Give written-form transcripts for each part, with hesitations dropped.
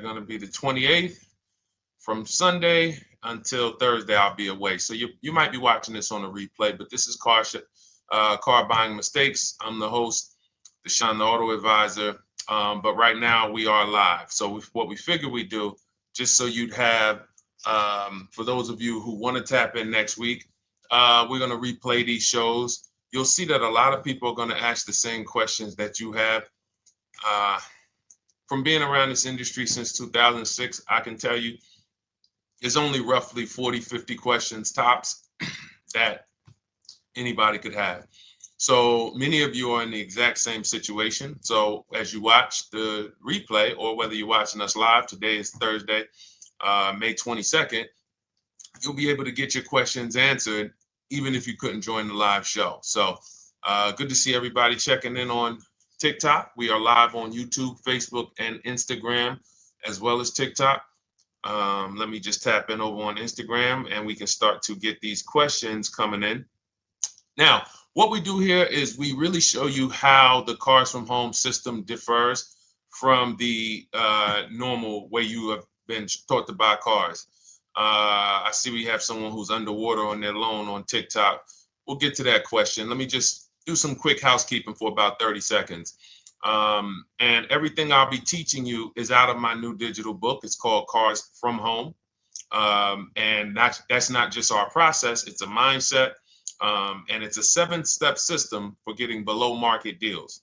going to be the 28th. From Sunday until Thursday, I'll be away. So you might be watching this on a replay, but this is Car Buying Mistakes. I'm the host, Deshone the Auto Advisor. But right now we are live. So what we figured we'd do, just so you'd have, for those of you who want to tap in next week, we're going to replay these shows. You'll see that a lot of people are going to ask the same questions that you have. From being around this industry since 2006, I can tell you, there's only roughly 40, 50 questions tops that anybody could have. So many of you are in the exact same situation. So as you watch the replay, or whether you're watching us live, today is Thursday, May 22nd, you'll be able to get your questions answered, even if you couldn't join the live show. So good to see everybody checking in on TikTok. We are live on YouTube, Facebook, and Instagram, as well as TikTok. Let me just tap in over on Instagram and we can start to get these questions coming in. Now, what we do here is we really show you how the Cars from Home system differs from the normal way you have been taught to buy cars. I see we have someone who's underwater on their loan on TikTok. We'll get to that question. Let me just do some quick housekeeping for about 30 seconds. And everything I'll be teaching you is out of my new digital book. It's called Cars from Home. And that's not just our process, it's a mindset. And it's a 7-step system for getting below market deals.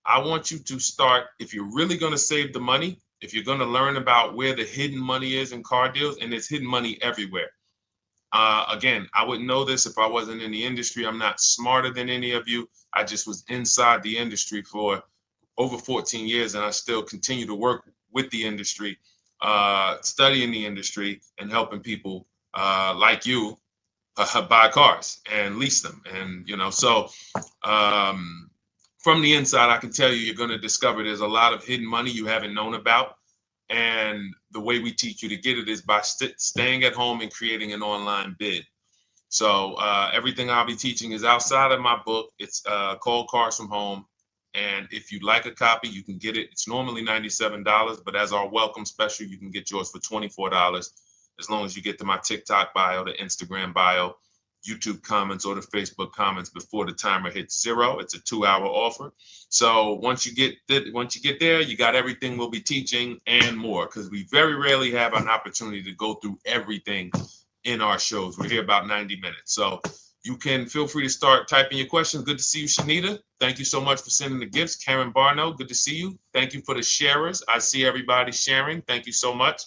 I want you to start, if you're really going to save the money, if you're going to learn about where the hidden money is in car deals, and there's hidden money everywhere. Again, I wouldn't know this if I wasn't in the industry. I'm not smarter than any of you. I just was inside the industry for over 14 years, and I still continue to work with the industry, studying the industry and helping people like you buy cars and lease them. And, so from the inside, I can tell you, you're going to discover there's a lot of hidden money you haven't known about. And the way we teach you to get it is by staying at home and creating an online bid. So everything I'll be teaching is outside of my book. It's called Cars from Home. And if you'd like a copy, you can get it. It's normally $97, but as our welcome special, you can get yours for $24, as long as you get to my TikTok bio, the Instagram bio, YouTube comments, or the Facebook comments before the timer hits 0. It's a 2-hour offer. So once you get there, you got everything we'll be teaching and more, because we very rarely have an opportunity to go through everything in our shows. We're here about 90 minutes. So you can feel free to start typing your questions. Good to see you, Shanita. Thank you so much for sending the gifts. Karen Barno, good to see you. Thank you for the sharers. I see everybody sharing. Thank you so much.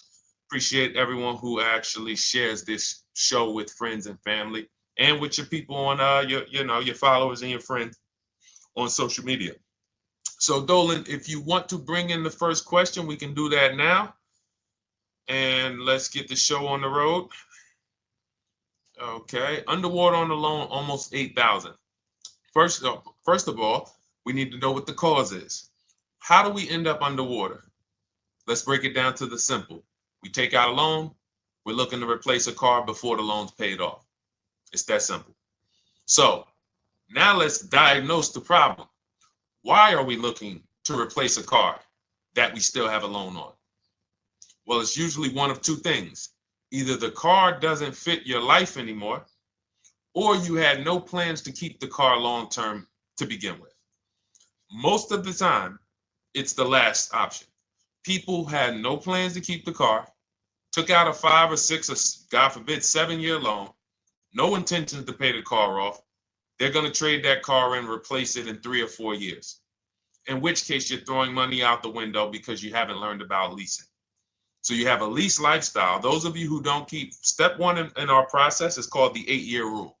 Appreciate everyone who actually shares this show with friends and family, and with your people on your followers and your friends on social media. So Dolan, if you want to bring in the first question, we can do that now. And let's get the show on the road. Okay, underwater on the loan, almost 8,000. First of all, we need to know what the cause is. How do we end up underwater? Let's break it down to the simple. We take out a loan, we're looking to replace a car before the loan's paid off. It's that simple. So now let's diagnose the problem. Why are we looking to replace a car that we still have a loan on? Well, it's usually one of two things. Either the car doesn't fit your life anymore, or you had no plans to keep the car long-term to begin with. Most of the time, it's the last option. People had no plans to keep the car, took out a 5 or 6 or God forbid 7-year loan, no intentions to pay the car off. They're going to trade that car in, replace it in 3 or 4 years. In which case you're throwing money out the window because you haven't learned about leasing. So you have a lease lifestyle. Those of you who don't keep, step 1 in our process is called the 8-year rule.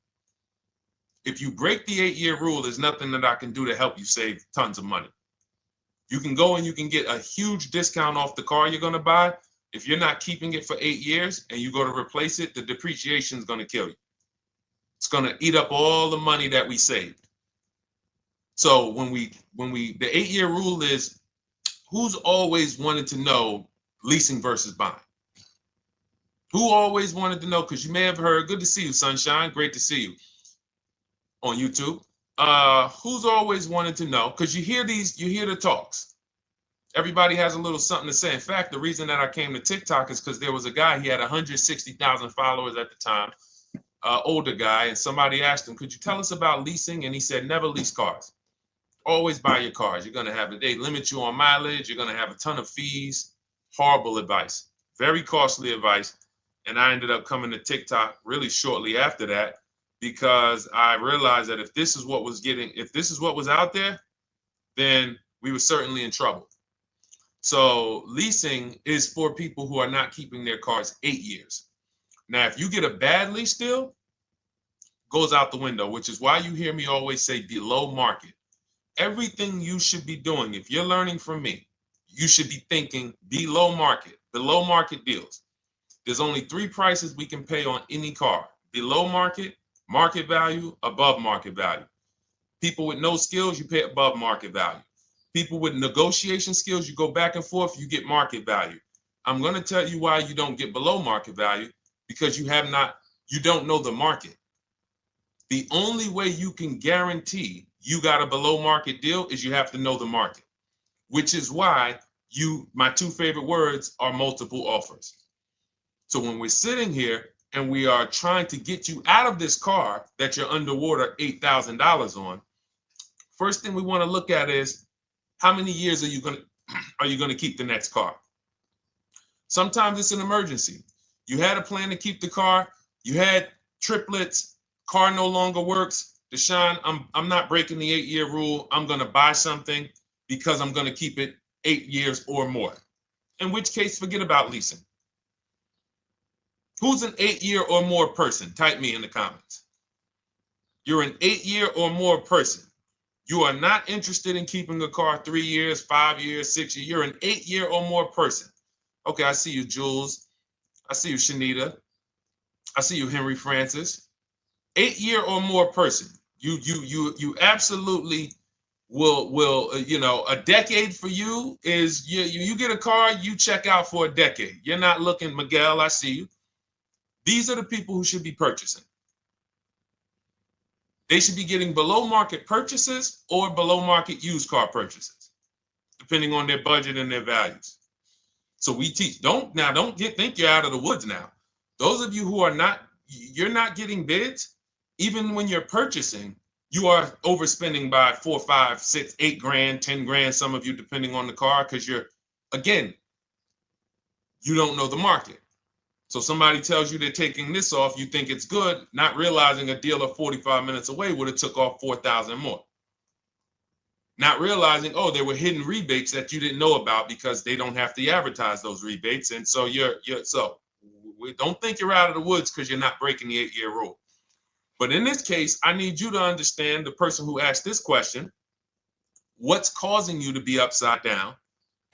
If you break the 8-year rule, there's nothing that I can do to help you save tons of money. You can go and you can get a huge discount off the car you're going to buy. If you're not keeping it for 8 years and you go to replace it, the depreciation is going to kill you. It's going to eat up all the money that we saved. So the 8-year rule is, who's always wanted to know leasing versus buying? Who always wanted to know? Because you may have heard, good to see you, Sunshine. Great to see you on YouTube. Who's always wanted to know? Because you hear the talks. Everybody has a little something to say. In fact, the reason that I came to TikTok is because there was a guy, he had 160,000 followers at the time, older guy, and somebody asked him, could you tell us about leasing? And he said, never lease cars. Always buy your cars. You're going to have they limit you on mileage. You're going to have a ton of fees. Horrible advice. Very costly advice. And I ended up coming to TikTok really shortly after that because I realized that if this is what was out there, then we were certainly in trouble. So leasing is for people who are not keeping their cars 8 years. Now, if you get a bad lease deal, goes out the window, which is why you hear me always say below market. Everything you should be doing, if you're learning from me, you should be thinking below market deals. There's only 3 prices we can pay on any car: below market, market value, above market value. People with no skills, you pay above market value. People with negotiation skills, you go back and forth, you get market value. I'm going to tell you why you don't get below market value, because you don't know the market. The only way you can guarantee you got a below market deal is you have to know the market, which is why my 2 favorite words are multiple offers. So when we're sitting here and we are trying to get you out of this car that you're underwater $8,000 on, first thing we want to look at is how many years are you going to keep the next car? Sometimes it's an emergency. You had a plan to keep the car, you had triplets, car no longer works. Deshone, I'm not breaking the 8-year rule. I'm going to buy something because I'm going to keep it 8 years or more. In which case, forget about leasing. Who's an 8-year or more person? Type me in the comments. You're an 8-year or more person. You are not interested in keeping a car 3 years, 5 years, 6 years. You're an 8-year or more person. Okay, I see you, Jules. I see you, Shanita. I see you, Henry Francis. 8-year or more person. You absolutely will a decade for you is you get a car, you check out for a decade. You're not looking, Miguel, I see you. These are the people who should be purchasing. They should be getting below market purchases or below market used car purchases, depending on their budget and their values. So we teach, think you're out of the woods now. Those of you who you're not getting bids, even when you're purchasing, you are overspending by 4, 5, 6, 8 grand, 10 grand, some of you, depending on the car, because you don't know the market. So somebody tells you they're taking this off, you think it's good, not realizing a dealer 45 minutes away would have took off 4,000 more. Not realizing, there were hidden rebates that you didn't know about because they don't have to advertise those rebates. And so we don't think you're out of the woods because you're not breaking the 8-year rule. But in this case, I need you to understand, the person who asked this question, what's causing you to be upside down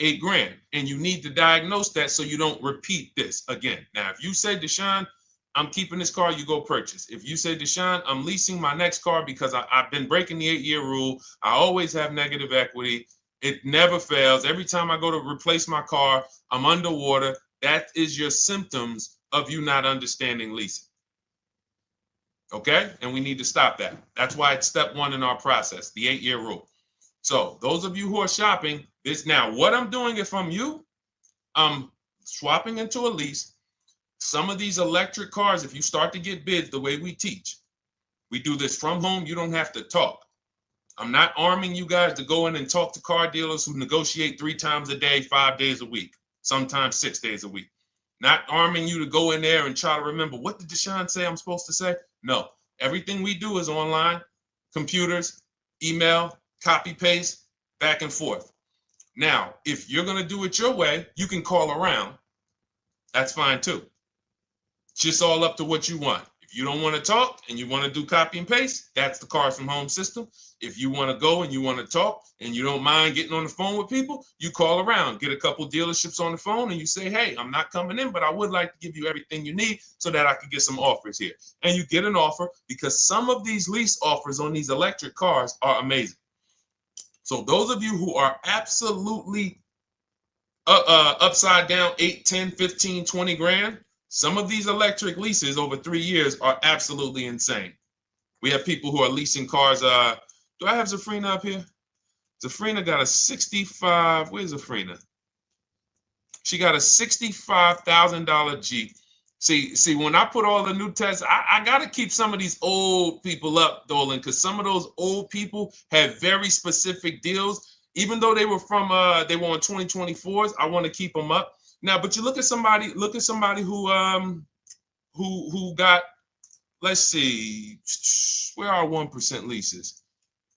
8 grand? And you need to diagnose that so you don't repeat this again. Now, if you say, Deshone, I'm keeping this car, you go purchase. If you say, Deshone, I'm leasing my next car because I've been breaking the 8-year rule, I always have negative equity, it never fails. Every time I go to replace my car, I'm underwater. That is your symptoms of you not understanding leasing. Okay? And we need to stop that. That's why it's step 1 in our process, the 8-year rule. So those of you who are shopping this now, what I'm doing, if I'm you, I'm swapping into a lease. Some of these electric cars, if you start to get bids the way we teach, we do this from home, you don't have to talk. I'm not arming you guys to go in and talk to car dealers who negotiate 3 times a day, 5 days a week, sometimes 6 days a week. Not arming you to go in there and try to remember, what did Deshone say I'm supposed to say? No, everything we do is online, computers, email, copy, paste, back and forth. Now, if you're going to do it your way, you can call around. That's fine too. It's just all up to what you want. If you don't want to talk and you want to do copy and paste, that's the Cars from Home system. If you want to go and you want to talk and you don't mind getting on the phone with people, you call around, get a couple dealerships on the phone, and you say, hey, I'm not coming in, but I would like to give you everything you need so that I can get some offers here. And you get an offer, because some of these lease offers on these electric cars are amazing. So those of you who are absolutely upside down 8, 10, 15, 20 grand, some of these electric leases over 3 years are absolutely insane. We have people who are leasing cars. Do I have Zafrina up here? Zafrina got a 65. Where's Zafrina? She got a $65,000 Jeep. See, when I put all the new tests, I got to keep some of these old people up, Dolan, because some of those old people have very specific deals. Even though they were on 2024s, I want to keep them up. Now, but you look at somebody who got, let's see, where are 1% leases?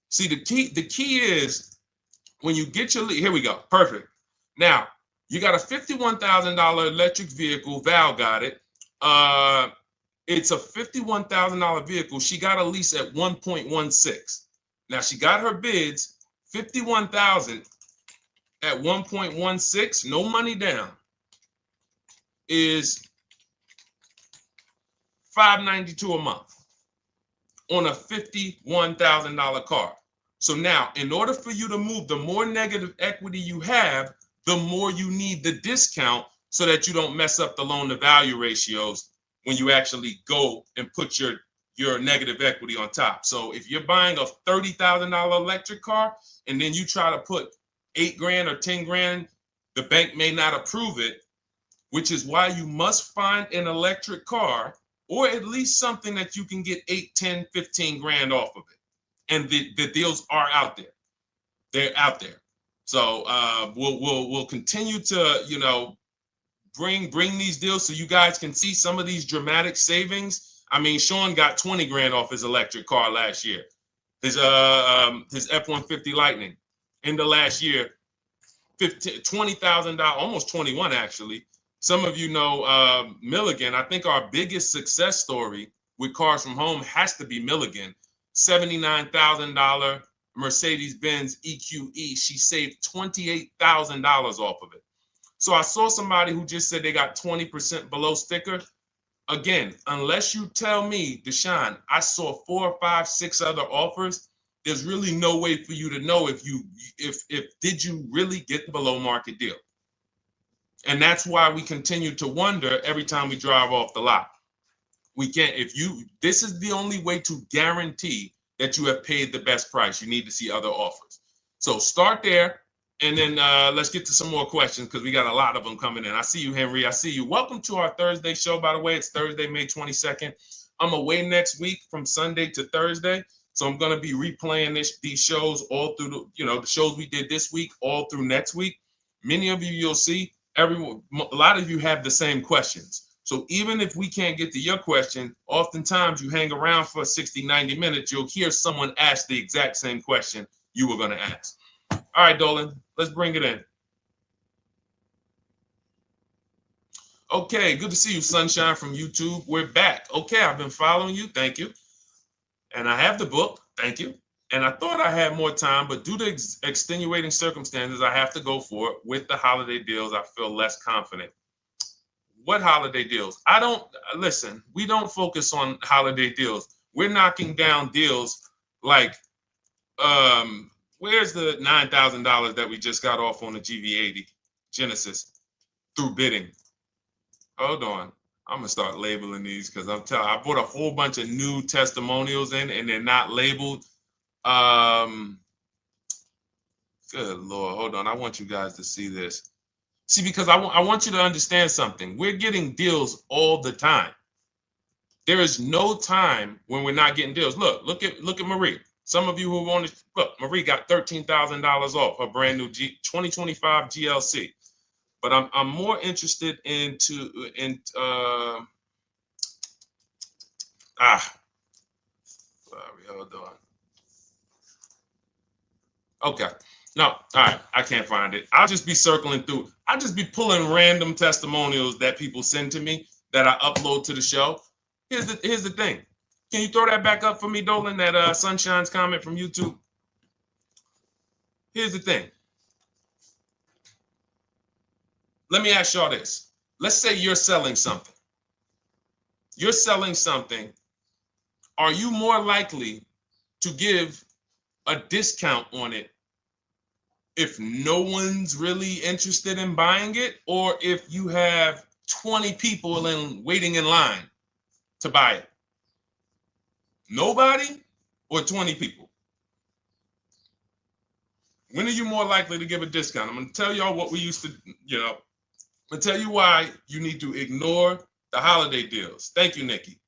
See, the key is when you get your lease, here we go, perfect. Now, you got a $51,000 electric vehicle, Val got it. It's a $51,000 vehicle. She got a lease at 1.16. Now she got her bids, 51,000 at 1.16, no money down, is $592 a month on a $51,000 car. So now, in order for you to move, the more negative equity you have, the more you need the discount so that you don't mess up the loan to value ratios when you actually go and put your negative equity on top. So if you're buying a $30,000 electric car and then you try to put $8,000 or $10,000, the bank may not approve it, which is why you must find an electric car or at least something that you can get 8, 10, 15 grand off of it. And the deals are out there. They're out there. So we'll continue to, bring these deals so you guys can see some of these dramatic savings. I mean, Sean got 20 grand off his electric car last year. His F-150 Lightning in the last year, $20,000, almost 21 actually. Some of you know Milligan. I think our biggest success story with Cars from Home has to be Milligan. $79,000 Mercedes-Benz EQE. She saved $28,000 off of it. So I saw somebody who just said they got 20% below sticker. Again, unless you tell me, Deshone, I saw 4, 5, 6 other offers, there's really no way for you to know if did you really get the below market deal. And that's why we continue to wonder every time we drive off the lot. We can't, this is the only way to guarantee that you have paid the best price. You need to see other offers. So start there. And then let's get to some more questions because we got a lot of them coming in. I see you, Henry. I see you. Welcome to our Thursday show, by the way. It's Thursday, May 22nd. I'm away next week from Sunday to Thursday. So I'm going to be replaying these shows all through, the shows we did this week, all through next week. Many of you, you'll see, a lot of you have the same questions. So even if we can't get to your question, oftentimes you hang around for 60, 90 minutes, you'll hear someone ask the exact same question you were going to ask. All right, Dolan, let's bring it in. Okay, good to see you, Sunshine from YouTube. We're back. Okay, I've been following you. Thank you. And I have the book. Thank you. And I thought I had more time, but due to extenuating circumstances, I have to go for it. With the holiday deals, I feel less confident. What holiday deals? Listen, we don't focus on holiday deals. We're knocking down deals like, where's the $9,000 that we just got off on the GV80 Genesis through bidding? Hold on. I'm going to start labeling these because I bought a whole bunch of new testimonials in and they're not labeled. Good Lord. Hold on. I want you guys to see this. See, because I want you to understand something. We're getting deals all the time. There is no time when we're not getting deals. Look at Marie. Some of you who want to look, Marie got $13,000 off her brand new 2025 GLC. But I'm more interested sorry, hold on. Okay. No, all right, I can't find it. I'll just be circling through. I'll just be pulling random testimonials that people send to me that I upload to the show. Here's the thing. Can you throw that back up for me, Dolan, that Sunshine's comment from YouTube? Here's the thing. Let me ask y'all this. Let's say you're selling something. You're selling something. Are you more likely to give a discount on it if no one's really interested in buying it, or if you have 20 people waiting in line to buy it? Nobody or 20 people? When are you more likely to give a discount? I'm going to tell y'all what we used to, I'm going to tell you why you need to ignore the holiday deals. Thank you, Nikki.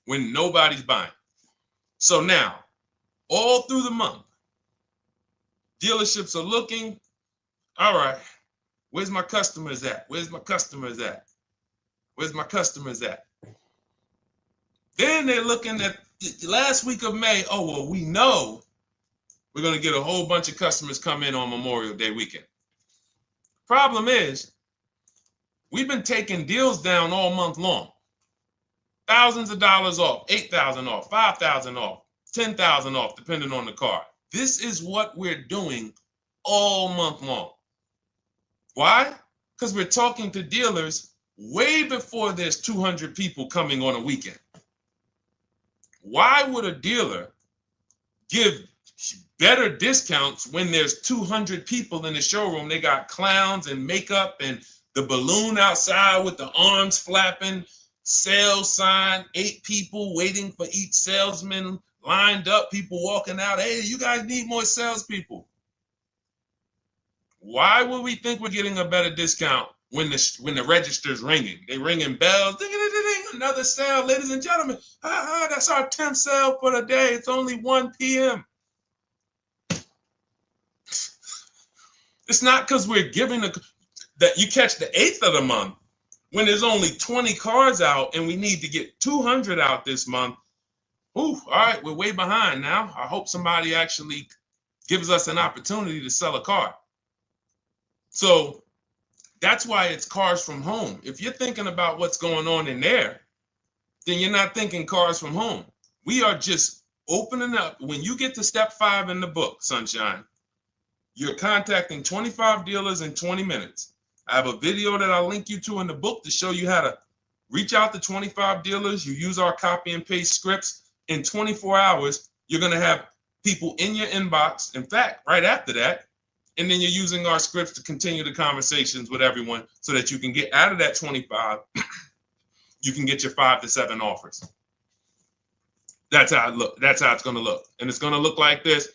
When nobody's buying. So now, all through the month, dealerships are looking, all right, where's my customers at? Where's my customers at? Where's my customers at? Then they're looking at the last week of May. Oh, well, we know we're going to get a whole bunch of customers come in on Memorial Day weekend. Problem is, we've been taking deals down all month long. Thousands of dollars off, 8,000 off, 5,000 off, 10,000 off, depending on the car. This is what we're doing all month long. Why? Because we're talking to dealers way before there's 200 people coming on a weekend. Why would a dealer give better discounts when there's 200 people in the showroom? They got clowns and makeup and the balloon outside with the arms flapping, sales sign, 8 people waiting for each salesman lined up, people walking out. Hey, you guys need more salespeople. Why would we think we're getting a better discount when the register's ringing? They ringing bells, ding, ding, ding, ding, another sale, ladies and gentlemen. That's our 10th sale for the day. It's only 1 p.m. It's not because we're giving that you catch the 8th of the month when there's only 20 cars out and we need to get 200 out this month. Ooh, all right, we're way behind now. I hope somebody actually gives us an opportunity to sell a car. So that's why it's cars from home. If you're thinking about what's going on in there, then you're not thinking cars from home. We are just opening up. When you get to step 5 in the book, Sunshine, you're contacting 25 dealers in 20 minutes. I have a video that I'll link you to in the book to show you how to reach out to 25 dealers. You use our copy and paste scripts. In 24 hours, you're going to have people in your inbox. In fact, right after that, and then you're using our scripts to continue the conversations with everyone so that you can get out of that 25, you can get your 5 to 7 offers. That's how it look. That's how it's going to look. And it's going to look like this.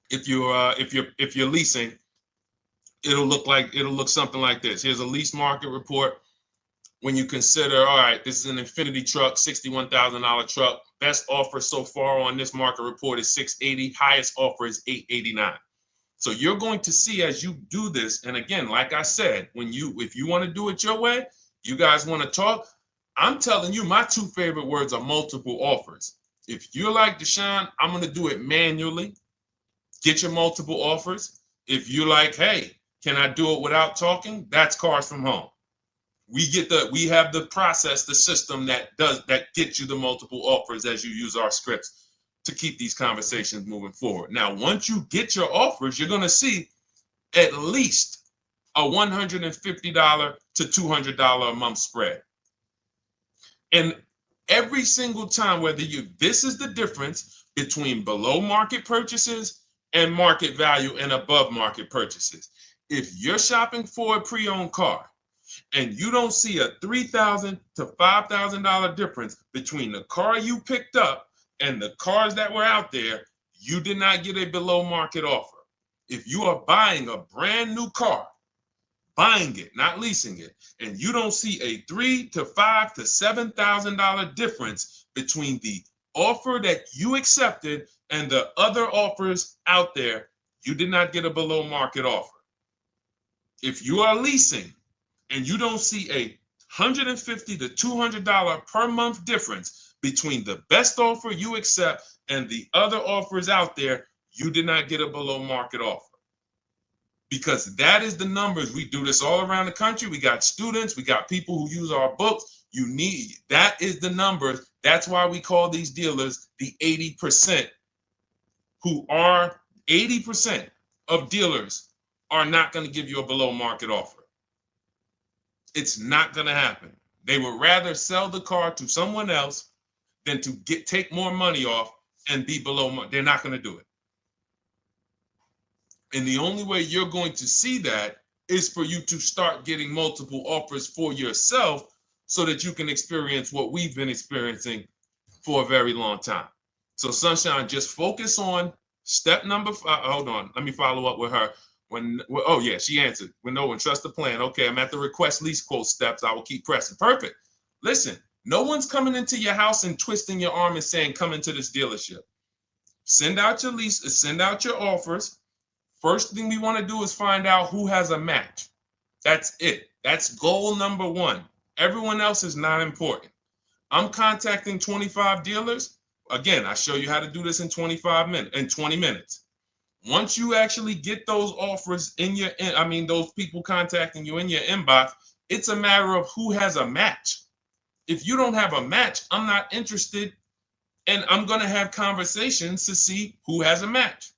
If you're leasing, it'll look something like this. Here's a lease market report. When you consider, all right, this is an Infinity truck, $61,000 truck. Best offer so far on this market report is $680. Highest offer is $889. So you're going to see as you do this, and again, like I said, if you want to do it your way, you guys want to talk, I'm telling you, my 2 favorite words are multiple offers. If you're like Deshone, I'm going to do it manually. Get your multiple offers. If you're like, hey, can I do it without talking? That's cars from home. We have the process, the system that gets you the multiple offers as you use our scripts to keep these conversations moving forward. Now, once you get your offers, you're going to see at least a $150 to $200 a month spread. And every single time, this is the difference between below market purchases and market value and above market purchases. If you're shopping for a pre-owned car and you don't see a $3,000 to $5,000 difference between the car you picked up and the cars that were out there, you did not get a below market offer. If you are buying a brand new car, buying it, not leasing it, and you don't see a $3,000 to $5,000 to $7,000 difference between the offer that you accepted and the other offers out there, you did not get a below market offer. If you are leasing and you don't see a $150 to $200 per month difference between the best offer you accept and the other offers out there, you did not get a below market offer. Because that is the numbers. We do this all around the country. We got students, we got people who use our books. That is the numbers. That's why we call these dealers the 80%, who are 80% of dealers are not going to give you a below market offer. It's not going to happen. They would rather sell the car to someone else than to take more money off and be below market. They're not going to do it. And the only way you're going to see that is for you to start getting multiple offers for yourself so that you can experience what we've been experiencing for a very long time. So Sunshine, just focus on Step number 5. Hold on. Let me follow up with her. Oh yeah, she answered. When trust the plan. Okay, I'm at the request lease quote steps. I will keep pressing. Perfect. Listen, no one's coming into your house and twisting your arm and saying, come into this dealership. Send out your lease, send out your offers. First thing we want to do is find out who has a match. That's it. That's goal number 1. Everyone else is not important. I'm contacting 25 dealers. Again, I show you how to do this in 20 minutes. Once you actually get those offers those people contacting you in your inbox, it's a matter of who has a match. If you don't have a match, I'm not interested, and I'm going to have conversations to see who has a match.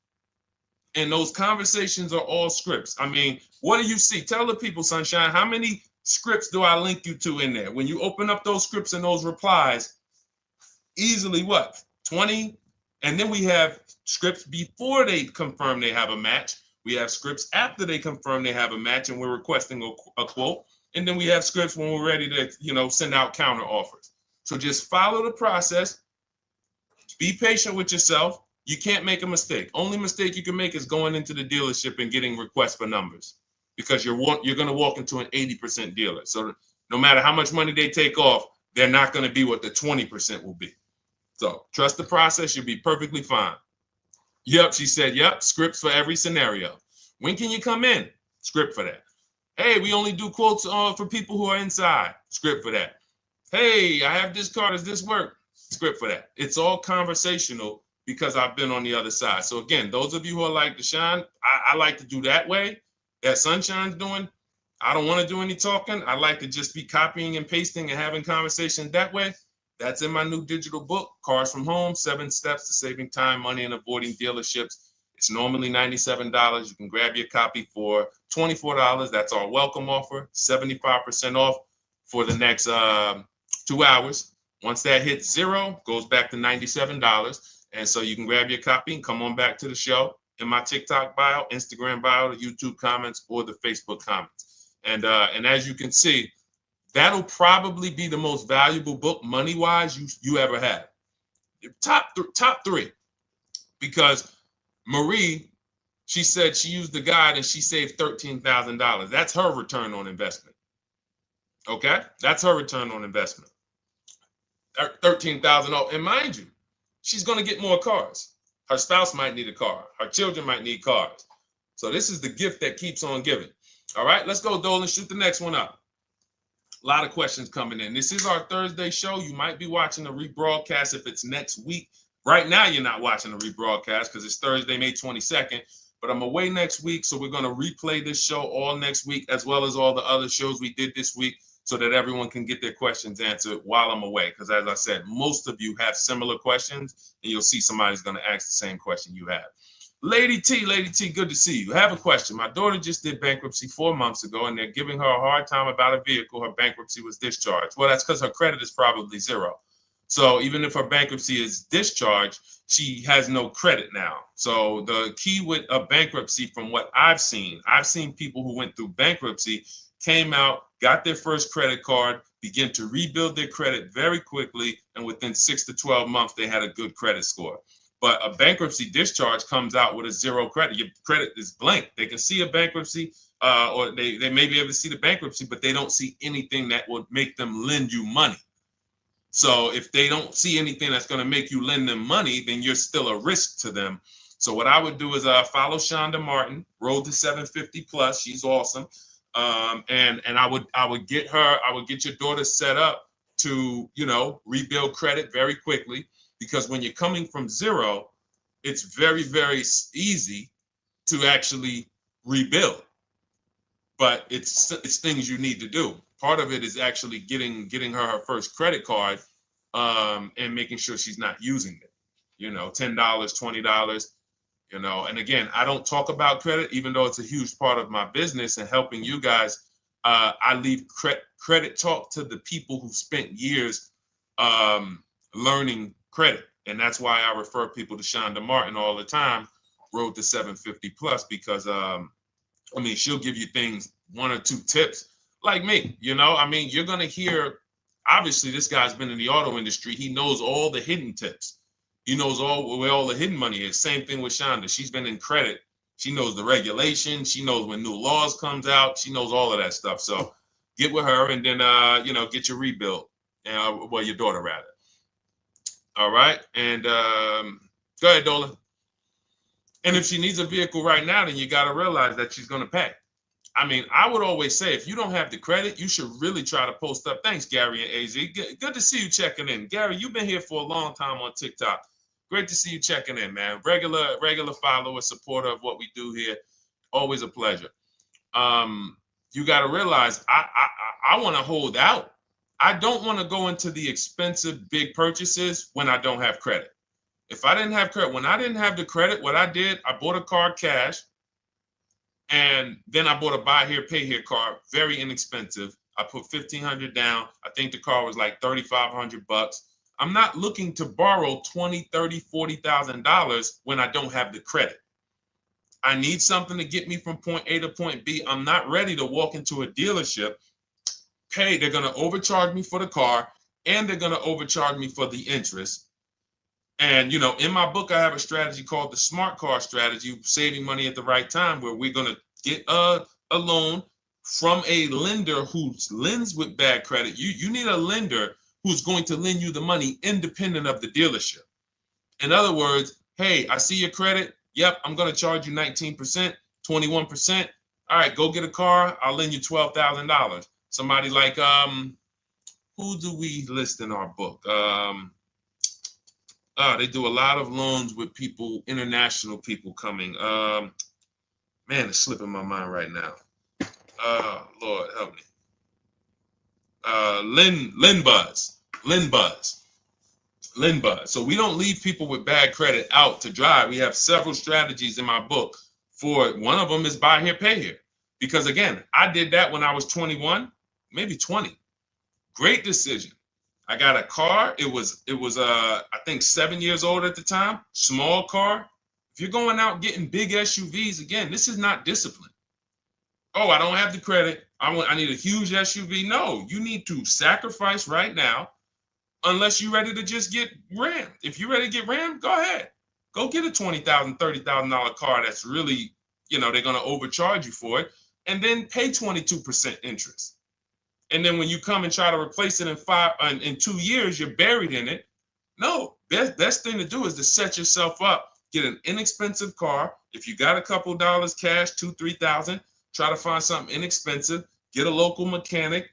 And those conversations are all scripts. I mean, what do you see? Tell the people, Sunshine, how many scripts do I link you to in there? When you open up those scripts and those replies, easily what? 20? And then we have scripts before they confirm they have a match. We have scripts after they confirm they have a match and we're requesting a quote. And then we have scripts when we're ready to, send out counter offers. So just follow the process. Be patient with yourself. You can't make a mistake. Only mistake you can make is going into the dealership and getting requests for numbers, because you're going to walk into an 80% dealer. So no matter how much money they take off, they're not going to be what the 20% will be. So trust the process. You'll be perfectly fine. Yep, she said, yep, scripts for every scenario. When can you come in? Script for that. Hey, we only do quotes for people who are inside. Script for that. Hey, I have this car. Does this work? Script for that. It's all conversational because I've been on the other side. So again, those of you who are like Deshone, I like to do that way, that Sunshine's doing. I don't want to do any talking. I like to just be copying and pasting and having conversations that way. That's in my new digital book, Cars from Home, 7 Steps to Saving Time, Money, and Avoiding Dealerships. It's normally $97. You can grab your copy for $24. That's our welcome offer, 75% off for the next 2 hours. Once that hits 0, goes back to $97. And so you can grab your copy and come on back to the show in my TikTok bio, Instagram bio, the YouTube comments, or the Facebook comments. And as you can see, that'll probably be the most valuable book money-wise you ever had. Top 3. Because Marie, she said she used the guide and she saved $13,000. That's her return on investment. Okay? That's her return on investment. $13,000. And mind you, she's going to get more cars. Her spouse might need a car. Her children might need cars. So this is the gift that keeps on giving. All right, let's go, Dolan. Shoot the next one up. A lot of questions coming in. This is our Thursday show. You might be watching the rebroadcast if it's next week. Right now, you're not watching the rebroadcast because it's Thursday, May 22nd. But I'm away next week, so we're going to replay this show all next week, as well as all the other shows we did this week, so that everyone can get their questions answered while I'm away. Because as I said, most of you have similar questions, and you'll see somebody's going to ask the same question you have. Lady T, good to see you. I have a question. My daughter just did bankruptcy 4 months ago, and they're giving her a hard time about a vehicle. Her bankruptcy was discharged. Well, that's because her credit is probably 0. So even if her bankruptcy is discharged, she has no credit now. So the key with a bankruptcy, from what I've seen people who went through bankruptcy, came out, got their first credit card, began to rebuild their credit very quickly, and within 6 to 12 months, they had a good credit score. But a bankruptcy discharge comes out with a 0 credit. Your credit is blank. They can see a bankruptcy, or they may be able to see the bankruptcy, but they don't see anything that would make them lend you money. So if they don't see anything that's going to make you lend them money, then you're still a risk to them. So what I would do is follow Shonda Martin, Road to 750 Plus. She's awesome. And I would get your daughter set up to, rebuild credit very quickly, because when you're coming from 0, it's very, very easy to actually rebuild. But it's things you need to do. Part of it is actually getting her first credit card, and making sure she's not using it. $10, $20. And again, I don't talk about credit, even though it's a huge part of my business and helping you guys. I leave credit talk to the people who spent years learning credit. And that's why I refer people to Shonda Martin all the time, Road to 750 Plus, because she'll give you things, 1 or 2 tips, like me. You're going to hear, obviously, this guy's been in the auto industry. He knows all the hidden tips. He knows where all the hidden money is. Same thing with Shonda. She's been in credit. She knows the regulation. She knows when new laws comes out. She knows all of that stuff. So get with her and then, get your rebuild. Well, your daughter rather. All right. And go ahead, Dolan. And if she needs a vehicle right now, then you got to realize that she's going to pay. I mean, I would always say if you don't have the credit, you should really try to post up. Thanks, Gary and AZ. Good to see you checking in. Gary, you've been here for a long time on TikTok. Great to see you checking in, man. Regular follower, supporter of what we do here. Always a pleasure. You got to realize I want to hold out. I don't want to go into the expensive big purchases when I don't have credit. If I didn't have credit, when I didn't have the credit, what I did, I bought a car cash, and then I bought a buy here, pay here card, very inexpensive. I put $1,500 down. I think the car was like $3,500. I'm not looking to borrow $20,000, $30,000, $40,000 when I don't have the credit. I need something to get me from point A to point B. I'm not ready to walk into a dealership, pay. They're going to overcharge me for the car, and they're going to overcharge me for the interest. And, in my book, I have a strategy called the smart car strategy, saving money at the right time, where we're going to get a loan from a lender who lends with bad credit. You need a lender who's going to lend you the money independent of the dealership. In other words, hey, I see your credit. Yep, I'm going to charge you 19%, 21%. All right, go get a car. I'll lend you $12,000. Somebody like, who do we list in our book? They do a lot of loans with people, international people coming. Man, it's slipping my mind right now. Lord help me. Linbuzz. So we don't leave people with bad credit out to dry. We have several strategies in my book for it. One of them is buy here, pay here. Because again, I did that when I was 21, maybe 20. Great decision. I got a car. It was I think 7 years old at the time. Small car. If you're going out getting big SUVs, again, this is not discipline. Oh, I don't have the credit. I need a huge SUV. No, you need to sacrifice right now, unless you're ready to just get rammed. If you're ready to get rammed, go ahead. Go get a $20,000, $30,000 car that's really, they're going to overcharge you for it, and then pay 22% interest. And then when you come and try to replace it in 2 years, you're buried in it. No, best thing to do is to set yourself up. Get an inexpensive car. If you got a couple dollars cash, $2,000, $3,000, try to find something inexpensive. Get a local mechanic.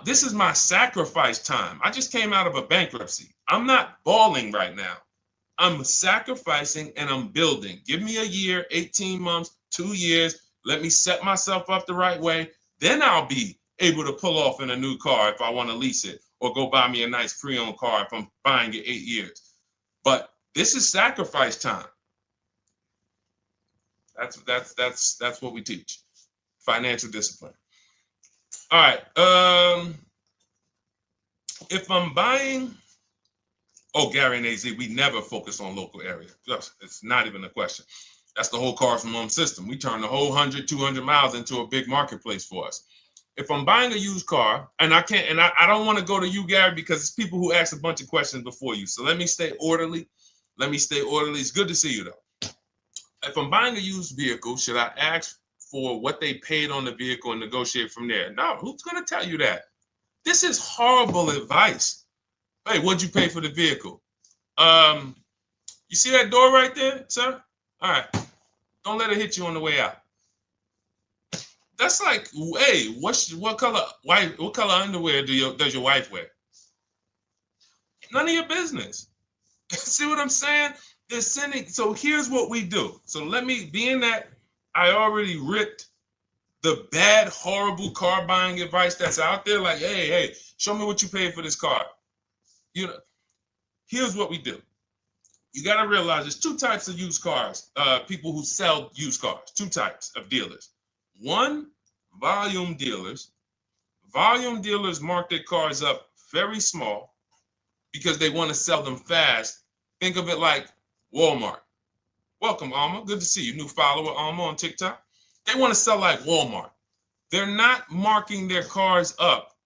This is my sacrifice time. I just came out of a bankruptcy. I'm not balling right now. I'm sacrificing and I'm building. Give me a year, 18 months, 2 years. Let me set myself up the right way. Then I'll be able to pull off in a new car if I want to lease it, or go buy me a nice pre-owned car if I'm buying it 8 years. But this is sacrifice time. That's what we teach. Financial discipline. All right. If I'm buying, Gary and AZ, we never focus on local area. It's not even a question. That's the whole car from home system. We turn the whole 100, 200 miles into a big marketplace for us. If I'm buying a used car, and I can't, and I don't want to go to you, Gary, because it's people who ask a bunch of questions before you. So let me stay orderly. It's good to see you, though. If I'm buying a used vehicle, should I ask for what they paid on the vehicle and negotiate from there? No, who's going to tell you that? This is horrible advice. Hey, what'd you pay for the vehicle? You see that door right there, sir? All right. Don't let it hit you on the way out. That's like, hey, what color underwear does your wife wear? None of your business. See what I'm saying? They're sending. So here's what we do. So let me, being that I already ripped the bad, horrible car buying advice that's out there, like, hey, show me what you paid for this car. Here's what we do. You got to realize there's two types of used cars, people who sell used cars, two types of dealers. One, volume dealers. Volume dealers mark their cars up very small because they want to sell them fast. Think of it like Walmart. Welcome, Alma. Good to see you. New follower, Alma, on TikTok. They want to sell like Walmart. They're not marking their cars up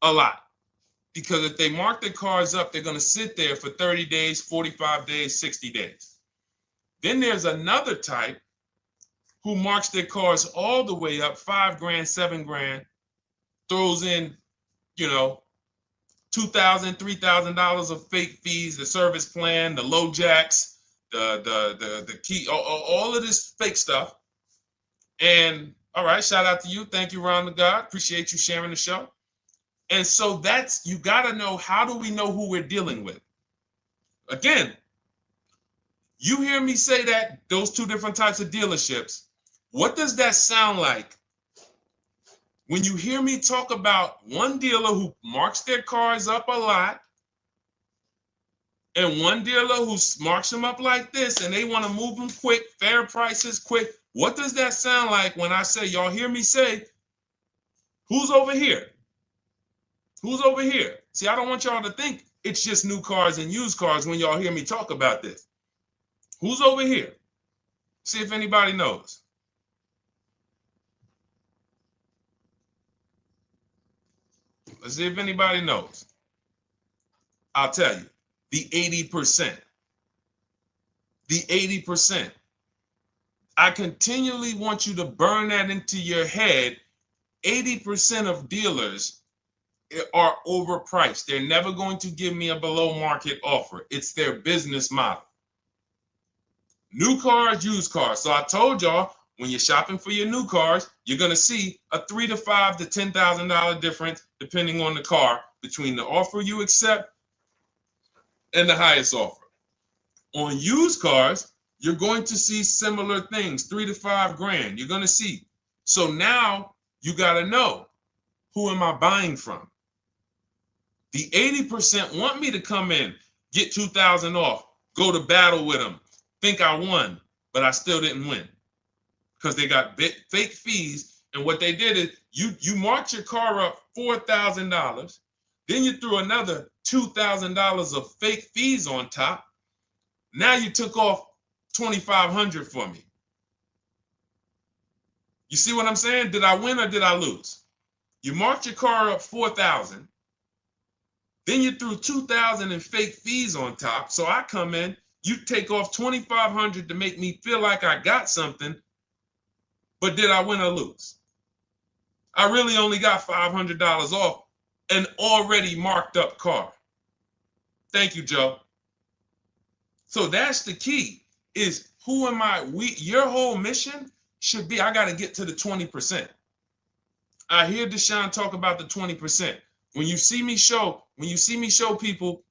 a lot. Because if they mark their cars up, they're going to sit there for 30 days, 45 days, 60 days. Then there's another type who marks their cars all the way up, 5 grand, 7 grand, throws in, you know, $2,000, $3,000 of fake fees, the service plan, the low jacks, the key, all of this fake stuff. And all right, shout out to you. Thank you, Ron the God. Appreciate you sharing the show. And so that's, you got to know, how do we know who we're dealing with? Again, you hear me say that, those two different types of dealerships. What does that sound like when you hear me talk about one dealer who marks their cars up a lot and one dealer who marks them up like this and they want to move them quick, fair prices, quick? What does that sound like when I say, y'all hear me say, who's over here? Who's over here? See, I don't want y'all to think it's just new cars and used cars when y'all hear me talk about this. Who's over here? See if anybody knows. Let's see if anybody knows. I'll tell you, the 80%. The 80%. I continually want you to burn that into your head. 80% of dealers are overpriced. They're never going to give me a below market offer. It's their business model. New cars, used cars. So I told y'all, when you're shopping for your new cars, you're going to see a $3,000 to $5,000 to $10,000 difference, depending on the car, between the offer you accept and the highest offer. On used cars, you're going to see similar things, 3 to 5 grand. You're going to see. So now you got to know, who am I buying from? The 80% want me to come in, get 2,000 off, go to battle with them, think I won, but I still didn't win because they got fake fees. And what they did is you marked your car up $4,000, then you threw another $2,000 of fake fees on top. Now you took off $2,500 for me. You see what I'm saying? Did I win or did I lose? You marked your car up $4,000. Then you threw $2,000 in fake fees on top. So I come in, you take off $2,500 to make me feel like I got something. But did I win or lose? I really only got $500 off an already marked up car. Thank you, Joe. So that's the key, is who am I? Your whole mission should be, I got to get to the 20%. I hear Deshone talk about the 20%. When you see me show people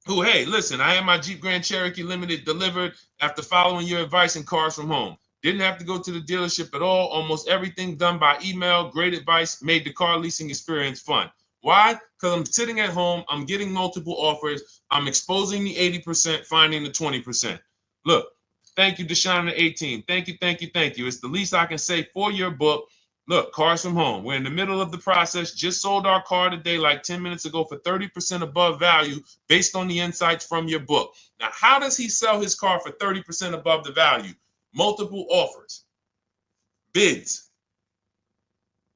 who, hey, listen, I had my Jeep Grand Cherokee Limited delivered after following your advice and cars from home. Didn't have to go to the dealership at all. Almost everything done by email. Great advice. Made the car leasing experience fun. Why? Because I'm sitting at home. I'm getting multiple offers. I'm exposing the 80%, finding the 20%. Look, thank you, Deshone the 18. Thank you, thank you, thank you. It's the least I can say for your book. Look, cars from home. We're in the middle of the process. Just sold our car today, like 10 minutes ago, for 30% above value based on the insights from your book. Now, how does he sell his car for 30% above the value? Multiple offers, bids.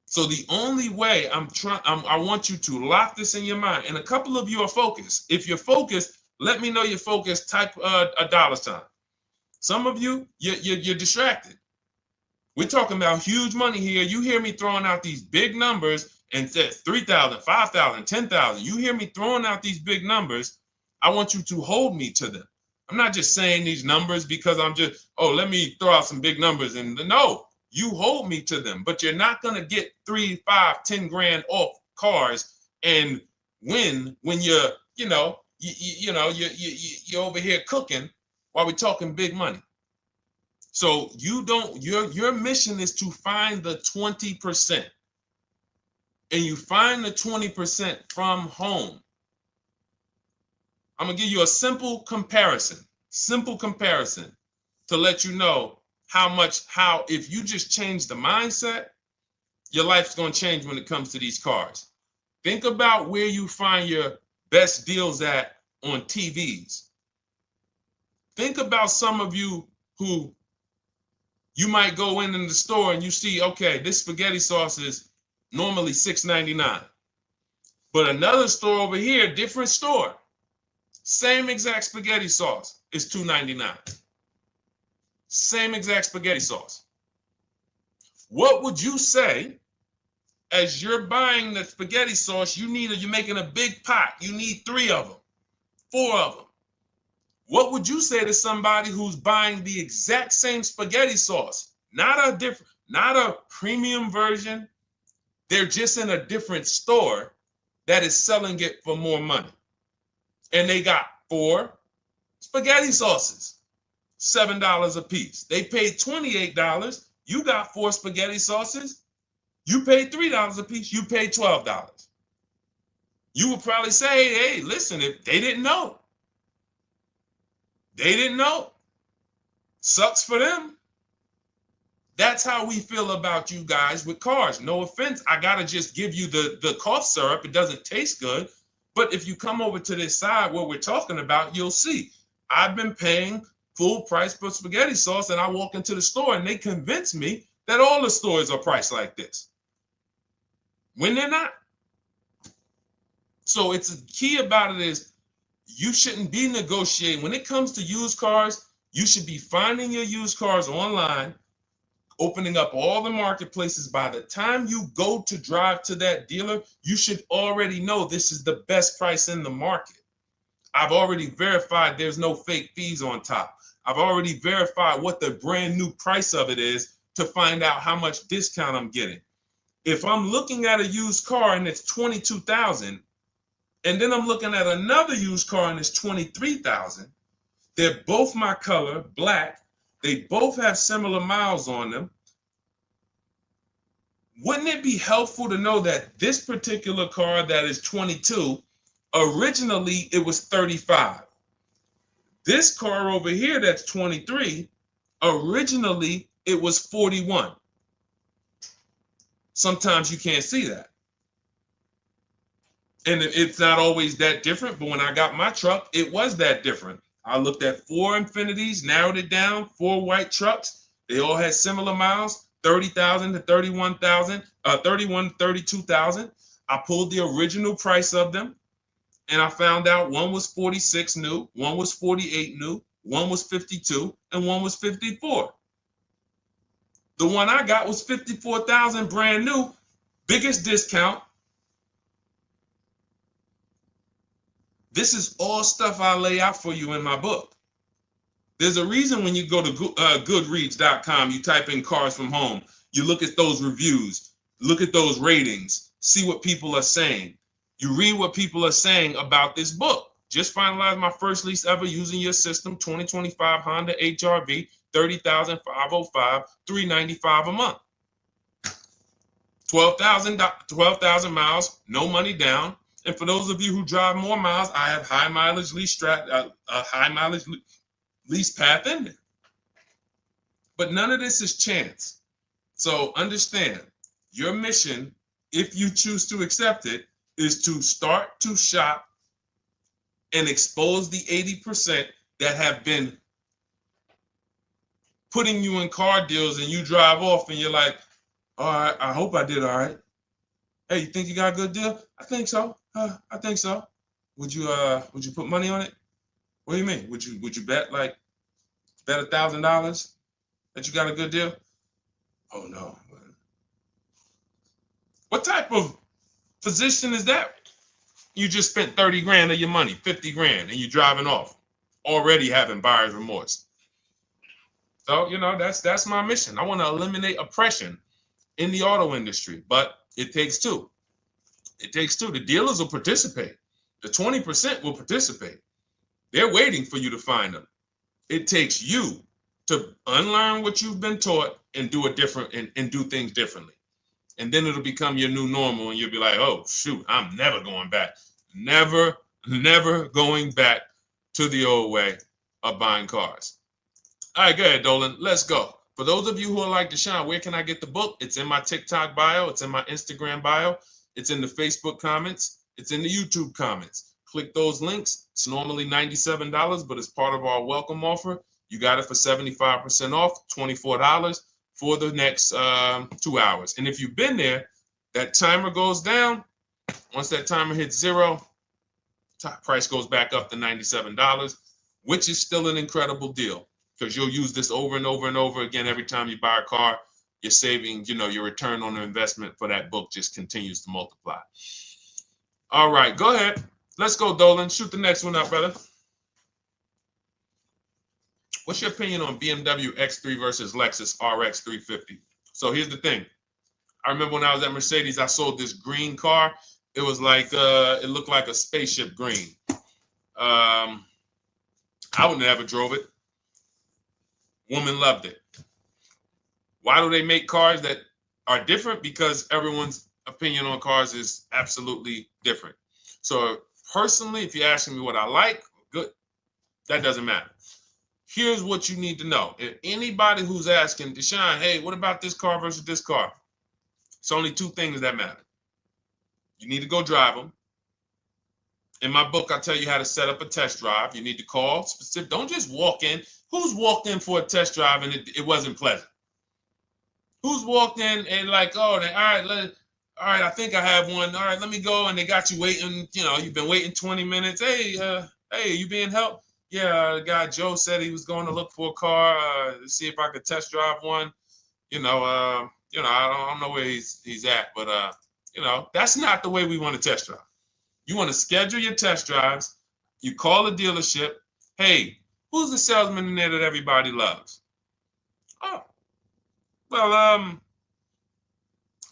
So the only way I want you to lock this in your mind. And a couple of you are focused. If you're focused, let me know you're focused. Type a $sign. Some of you, you're distracted. We're talking about huge money here. You hear me throwing out these big numbers and said 3,000, 5,000, 10,000. You hear me throwing out these big numbers. I want you to hold me to them. I'm not just saying these numbers because I'm just, let me throw out some big numbers. And no, you hold me to them, but you're not going to get 3, 5, 10 grand off cars and win when you're over here cooking while we're talking big money. So your mission is to find the 20%. And you find the 20% from home. I'm going to give you a simple comparison to let you know how if you just change the mindset, your life's going to change when it comes to these cars. Think about where you find your best deals at on TVs. Think about some of you who you might go in the store and you see, okay, this spaghetti sauce is normally $6.99. But another store over here, different store, same exact spaghetti sauce is $2.99. Same exact spaghetti sauce. What would you say as you're buying the spaghetti sauce? You're making a big pot. You need 3 of them, 4 of them. What would you say to somebody who's buying the exact same spaghetti sauce? Not a premium version. They're just in a different store that is selling it for more money. And they got 4 spaghetti sauces, $7 a piece. They paid $28. You got 4 spaghetti sauces. You paid $3 a piece. You paid $12. You would probably say, hey, listen, if they didn't know. They didn't know. Sucks for them. That's how we feel about you guys with cars. No offense. I got to just give you the cough syrup. It doesn't taste good. But if you come over to this side where we're talking about, you'll see. I've been paying full price for spaghetti sauce, and I walk into the store and they convince me that all the stores are priced like this, when they're not. So it's the key about it is you shouldn't be negotiating. When it comes to used cars, you should be finding your used cars online, opening up all the marketplaces. By the time you go to drive to that dealer, you should already know this is the best price in the market. I've already verified there's no fake fees on top. I've already verified what the brand new price of it is to find out how much discount I'm getting. If I'm looking at a used car and it's $22,000, and then I'm looking at another used car and it's $23,000, they're both my color, black. They both have similar miles on them. Wouldn't it be helpful to know that this particular car that is 22, originally it was 35. This car over here that's 23, originally it was 41. Sometimes you can't see that. And it's not always that different, but when I got my truck, it was that different. I looked at 4 Infinities, narrowed it down, 4 white trucks. They all had similar miles, 30,000 to 31,000, 31 to 32,000. I pulled the original price of them, and I found out one was 46 new, one was 48 new, one was 52, and one was 54. The one I got was 54,000 brand new, biggest discount. This is all stuff I lay out for you in my book. There's a reason when you go to Goodreads.com, you type in cars from home, you look at those reviews, look at those ratings, see what people are saying. You read what people are saying about this book. Just finalized my first lease ever using your system, 2025 Honda HR-V, 30,505, $395 a month. 12,000 miles, no money down. And for those of you who drive more miles, I have high mileage lease lease path in there. But none of this is chance. So understand, your mission, if you choose to accept it, is to start to shop and expose the 80% that have been putting you in car deals, and you drive off and you're like, all right, I hope I did all right. Hey, you think you got a good deal? I think so. I think so. Would you put money on it? What do you mean? Would you bet $1,000 that you got a good deal? Oh no. What type of position is that? You just spent 30 grand of your money, 50 grand, and you're driving off, already having buyer's remorse. So, that's my mission. I want to eliminate oppression in the auto industry, but it takes two. It takes two. The dealers will participate. The 20% will participate. They're waiting for you to find them. It takes you to unlearn what you've been taught and do it different and do things differently. And then it'll become your new normal, and you'll be like, oh, shoot, I'm never going back. Never going back to the old way of buying cars. All right, go ahead, Dolan. Let's go. For those of you who are like Deshone, where can I get the book? It's in my TikTok bio. It's in my Instagram bio. It's in the Facebook comments. It's in the YouTube comments. Click those links. It's normally $97, but it's part of our welcome offer. You got it for 75% off, $24 for the next 2 hours. And if you've been there, that timer goes down. Once that timer hits 0, top price goes back up to $97, which is still an incredible deal because you'll use this over and over and over again every time you buy a car. You're saving, your return on the investment for that book just continues to multiply. All right, go ahead. Let's go, Dolan. Shoot the next one up, brother. What's your opinion on BMW X3 versus Lexus RX 350? So here's the thing. I remember when I was at Mercedes, I sold this green car. It was like, it looked like a spaceship green. I would never drove it. Woman loved it. Why do they make cars that are different? Because everyone's opinion on cars is absolutely different. So personally, if you're asking me what I like, good, that doesn't matter. Here's what you need to know. If anybody who's asking, Deshone, hey, what about this car versus this car? It's only two things that matter. You need to go drive them. In my book, I tell you how to set up a test drive. You need to call specific. Don't just walk in. Who's walked in for a test drive and it wasn't pleasant? Who's walked in and like, oh, all right, I think I have one. All right, let me go. And they got you waiting. You've been waiting 20 minutes. Hey, you being helped? Yeah, the guy Joe said he was going to look for a car to see if I could test drive one. I don't know where he's at, but that's not the way we want to test drive. You want to schedule your test drives. You call the dealership. Hey, who's the salesman in there that everybody loves? Oh, well,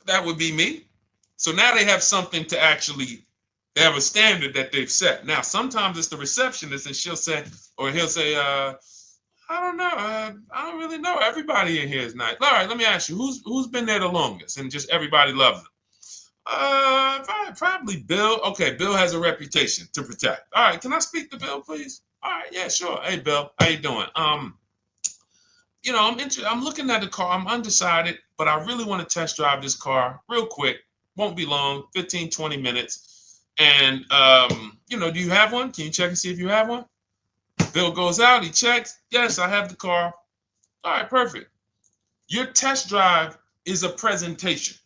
that would be me. So now they have something to actually, they have a standard that they've set. Now, sometimes it's the receptionist and he'll say, I don't know. I don't really know. Everybody in here is nice. All right, let me ask you, who's been there the longest? And just everybody loves them. Probably Bill. Okay, Bill has a reputation to protect. All right, can I speak to Bill, please? All right, yeah, sure. Hey, Bill, how you doing? I'm looking at the car. I'm undecided, but I really want to test drive this car real quick. Won't be long, 15, 20 minutes. And do you have one? Can you check and see if you have one? Bill goes out, he checks. Yes, I have the car. All right, perfect. Your test drive is a presentation.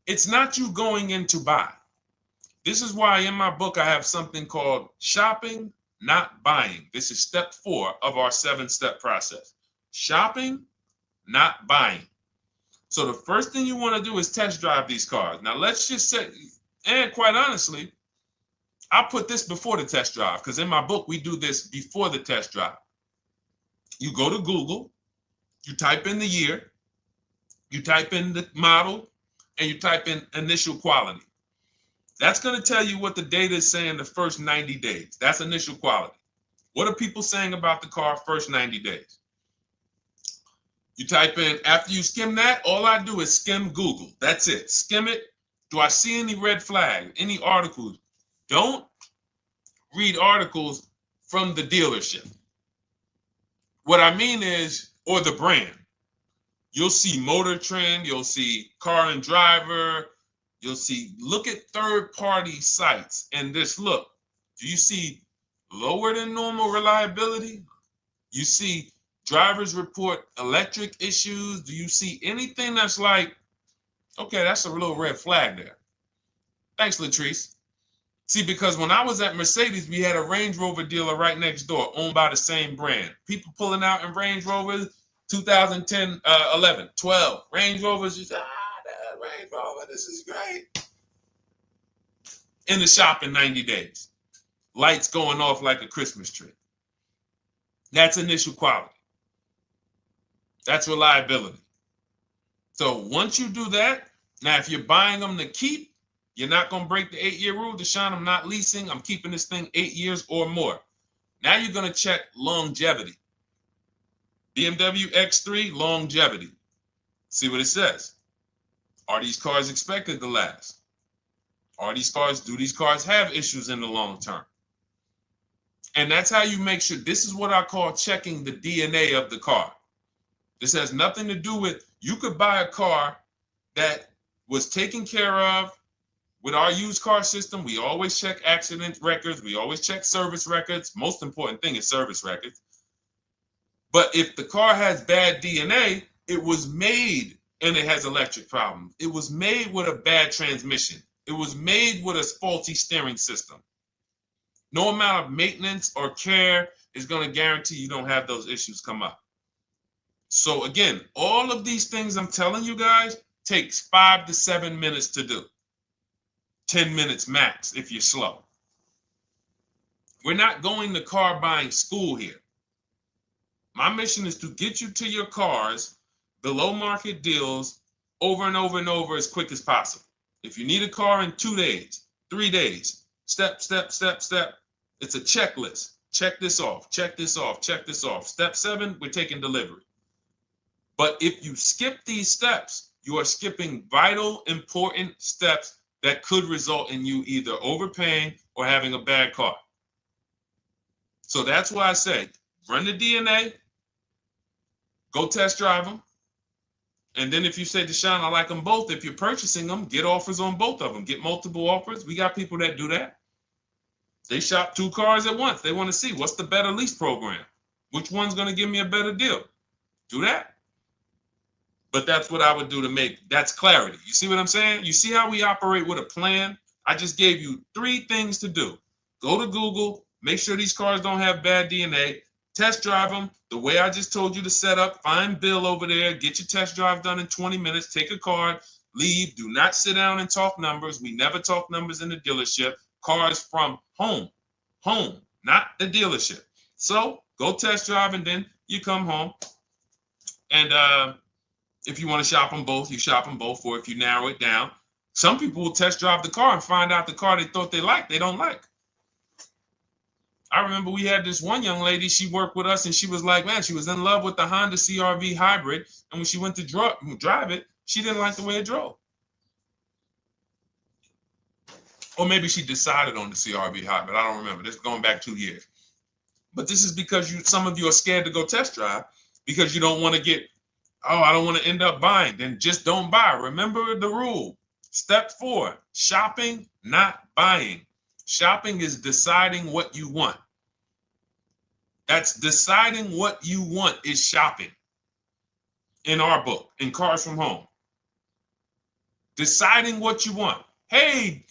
It's not you going in to buy. This is why in my book I have something called shopping, not buying. This is step 4 of our 7-step process. Shopping, not buying. So the first thing you want to do is test drive these cars. Now let's just say, and quite honestly, I put this before the test drive because in my book we do this before the test drive. You go to Google, you type in the year, you type in the model, and you type in initial quality. That's going to tell you what the data is saying the first 90 days. That's initial quality. What are people saying about the car first 90 days? You type in, after you skim that, all I do is skim Google. That's it. Skim it. Do I see any red flags, any articles? Don't read articles from the dealership. What I mean is, or the brand. You'll see Motor Trend, you'll see Car and Driver, look at third-party sites and just look. Do you see lower than normal reliability? You see drivers report electric issues? Do you see anything that's like, okay, that's a little red flag there? Thanks, Latrice. See, because when I was at Mercedes, we had a Range Rover dealer right next door owned by the same brand. People pulling out in Range Rovers, 2010, 11, 12. Range Rovers, just, that Range Rover, this is great. In the shop in 90 days. Lights going off like a Christmas tree. That's initial quality. That's reliability. So once you do that, now if you're buying them to keep, you're not going to break the 8-year rule. Deshone, I'm not leasing. I'm keeping this thing 8 years or more. Now you're going to check longevity. BMW X3, longevity. See what it says. Are these cars expected to last? Do these cars have issues in the long term? And that's how you make sure. This is what I call checking the DNA of the car. This has nothing to do with, you could buy a car that was taken care of with our used car system. We always check accident records. We always check service records. Most important thing is service records. But if the car has bad DNA, it was made and it has electric problems. It was made with a bad transmission. It was made with a faulty steering system. No amount of maintenance or care is going to guarantee you don't have those issues come up. So again, all of these things I'm telling you guys takes 5 to 7 minutes to do. 10 minutes max if you're slow. We're not going to car buying school here. My mission is to get you to your cars below market deals over and over and over as quick as possible. If you need a car in 2 days, 3 days, step, step, step, step. It's a checklist. Check this off, check this off, check this off. Step 7, we're taking delivery. But if you skip these steps, you are skipping vital, important steps that could result in you either overpaying or having a bad car. So that's why I say, run the DNA, go test drive them. And then if you say, Deshone, I like them both, if you're purchasing them, get offers on both of them. Get multiple offers. We got people that do that. They shop 2 cars at once. They want to see what's the better lease program. Which one's going to give me a better deal? Do that. But that's what I would do to make, that's clarity. You see what I'm saying? You see how we operate with a plan? I just gave you 3 things to do. Go to Google, make sure these cars don't have bad DNA, test drive them the way I just told you to set up, find Bill over there, get your test drive done in 20 minutes, take a card, leave, do not sit down and talk numbers. We never talk numbers in the dealership. Cars from home, not the dealership. So go test drive and then you come home. And if you want to shop them both, you shop them both. Or if you narrow it down, some people will test drive the car and find out the car they thought they liked, they don't like. I remember we had this one young lady, she worked with us and she was like, man, she was in love with the Honda CR-V hybrid. And when she went to drive it, she didn't like the way it drove. Or maybe she decided on the CR-V hybrid. I don't remember. This is going back 2 years. But this is because some of you are scared to go test drive because you don't want to get, oh, I don't want to end up buying. Then just don't buy. Remember the rule. Step 4, shopping, not buying. Shopping is deciding what you want. That's deciding what you want is shopping in our book, in Cars from Home. Deciding what you want. Hey,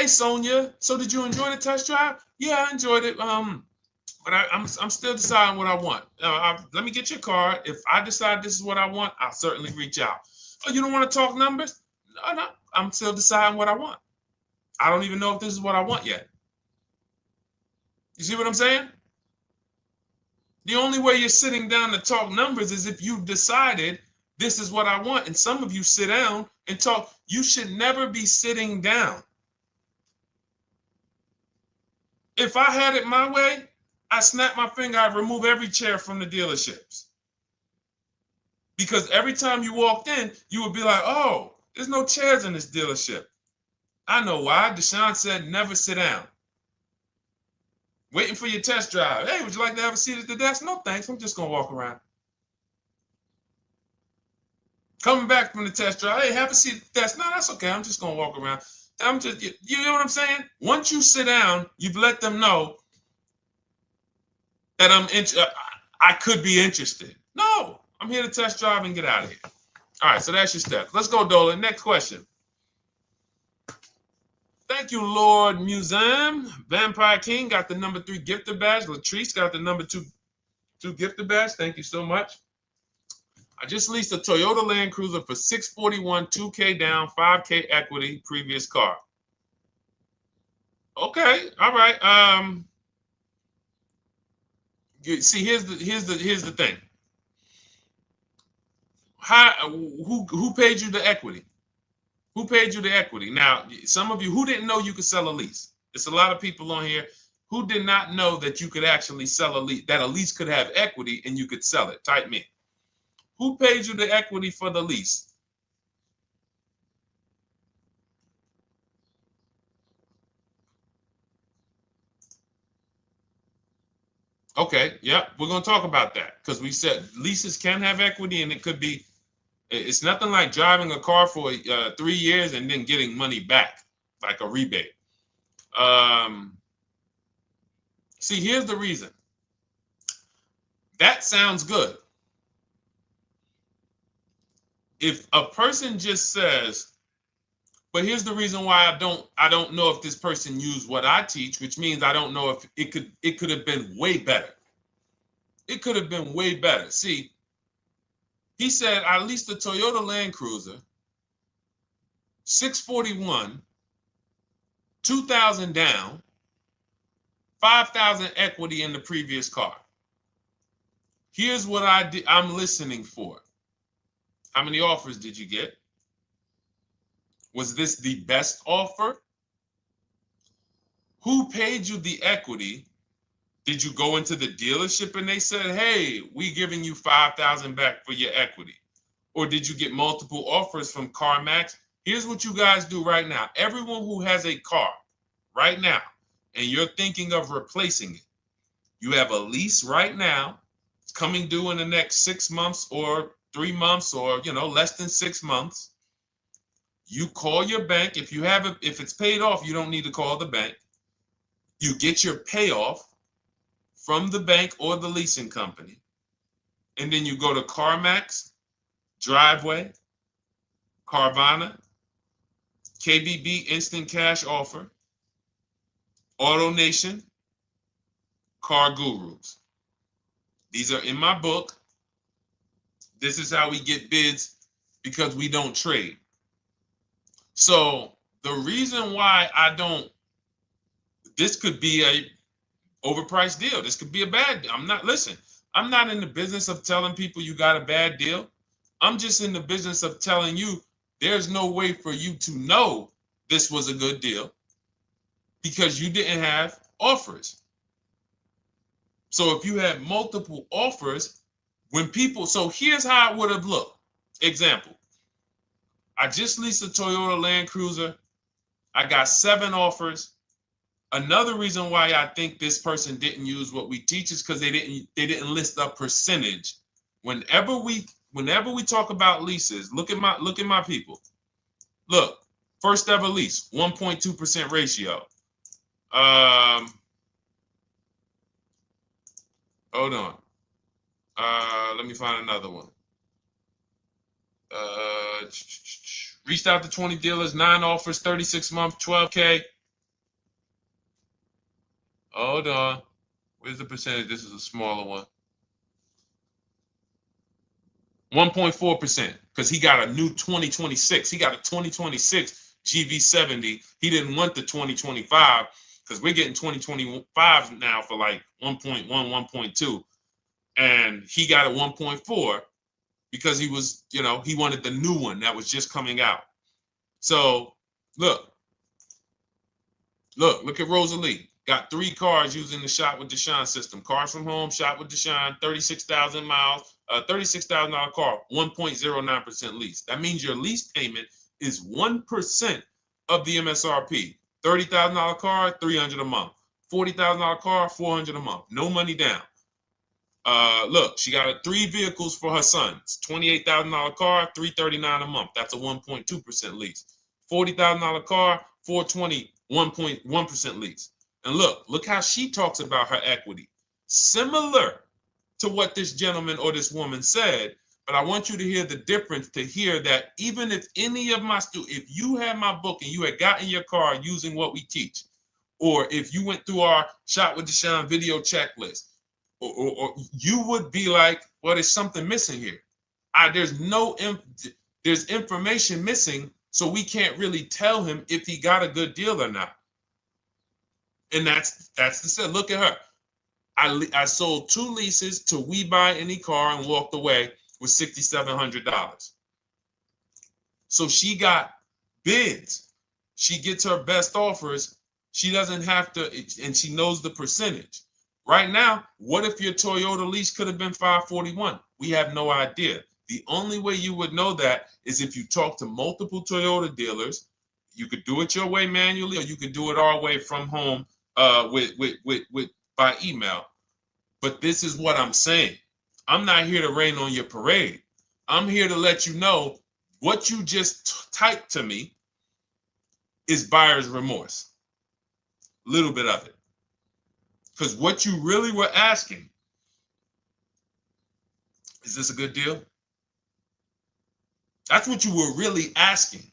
Sonia. So did you enjoy the test drive? Yeah, I enjoyed it. But I'm still deciding what I want. Let me get your card. If I decide this is what I want, I'll certainly reach out. Oh, you don't want to talk numbers? No, I'm still deciding what I want. I don't even know if this is what I want yet. You see what I'm saying? The only way you're sitting down to talk numbers is if you've decided this is what I want. And some of you sit down and talk. You should never be sitting down. If I had it my way, I snap my finger, I'd remove every chair from the dealerships. Because every time you walked in, you would be like, oh, there's no chairs in this dealership. I know why. Deshone said never sit down. Waiting for your test drive. Hey, would you like to have a seat at the desk? No, thanks. I'm just going to walk around. Coming back from the test drive. Hey, have a seat at the desk. No, that's okay. I'm just going to walk around. You know what I'm saying? Once you sit down, you've let them know that I could be interested. No, I'm here to test drive and get out of here. All right, so that's your steps. Let's go, Dolan. Next question. Thank you, Lord Museum. Vampire King got the number 3 gifter badge. Latrice got the number 2 gifter badge. Thank you so much. I just leased a Toyota Land Cruiser for $641, $2K down, $5K equity, previous car. Okay, all right. See, here's the thing. Who paid you the equity? Who paid you the equity? Now, some of you who didn't know you could sell a lease. There's a lot of people on here who did not know that you could actually sell a lease, that a lease could have equity and you could sell it. Type me. Who paid you the equity for the lease? Okay, yep, we're going to talk about that because we said leases can have equity and it could be, it's nothing like driving a car for 3 years and then getting money back, like a rebate. See, here's the reason. That sounds good. If a person just says, But here's the reason why I don't know if this person used what I teach, which means I don't know if it could have been way better. It could have been way better. See, he said I leased a Toyota Land Cruiser, 641, 2,000 down, 5,000 equity in the previous car. Here's what I'm listening for. How many offers did you get? Was this the best offer? Who paid you the equity? Did you go into the dealership and they said, hey, we giving you 5,000 back for your equity? Or did you get multiple offers from CarMax? Here's what you guys do right now. Everyone who has a car right now, and you're thinking of replacing it, you have a lease right now. It's coming due in the next 6 months or 3 months or, less than 6 months. You call your bank. If it's paid off, you don't need to call the bank. You get your payoff from the bank or the leasing company. And then you go to CarMax, Driveway, Carvana, KBB Instant Cash Offer, AutoNation, Car Gurus. These are in my book. This is how we get bids because we don't trade. So the reason why this could be a overpriced deal. This could be a bad deal. I'm not in the business of telling people you got a bad deal. I'm just in the business of telling you there's no way for you to know this was a good deal because you didn't have offers. So if you had multiple offers, so here's how it would have looked. Example, I just leased a Toyota Land Cruiser. I got 7 offers. Another reason why I think this person didn't use what we teach is because they didn't list a percentage. Whenever we talk about leases, look at my people. Look, first ever lease, 1.2% ratio. Hold on. Let me find another one. Reached out to 20 dealers, 9 offers, 36 months, 12K. Hold on. Where's the percentage? This is a smaller one. 1.4%, because he got a new 2026. He got a 2026 GV70. He didn't want the 2025 because we're getting 2025 now for like 1.1, 1.2. And he got a 1.4 because he was, he wanted the new one that was just coming out. So look at Rosalie. Got 3 cars using the Shop with Deshone system. Cars from home, Shop with Deshone, 36,000 miles, $36,000 car, 1.09% lease. That means your lease payment is 1% of the MSRP. $30,000 car, $300 a month. $40,000 car, $400 a month. No money down. Look, she got 3 vehicles for her sons. $28,000 car, $339 a month. That's a 1.2% lease. $40,000 car, $420, 1.1% lease. And look how she talks about her equity. Similar to what this gentleman or this woman said, but I want you to hear the difference, to hear that even if any of my students, if you had my book and you had gotten your car using what we teach, or if you went through our Shop with Deshone video checklist, or you would be like, well, there's something missing here. There's information missing, so we can't really tell him if he got a good deal or not. And that's the set. Look at her. I sold 2 leases to We Buy Any Car and walked away with $6,700. So she got bids. She gets her best offers. She doesn't have to, and she knows the percentage. Right now, what if your Toyota lease could have been $541? We have no idea. The only way you would know that is if you talk to multiple Toyota dealers. You could do it your way manually, or you could do it our way from home by email. But this is what I'm saying. I'm not here to rain on your parade. I'm here to let you know what you just typed to me is buyer's remorse. A little bit of it. Because what you really were asking, is this a good deal? That's what you were really asking.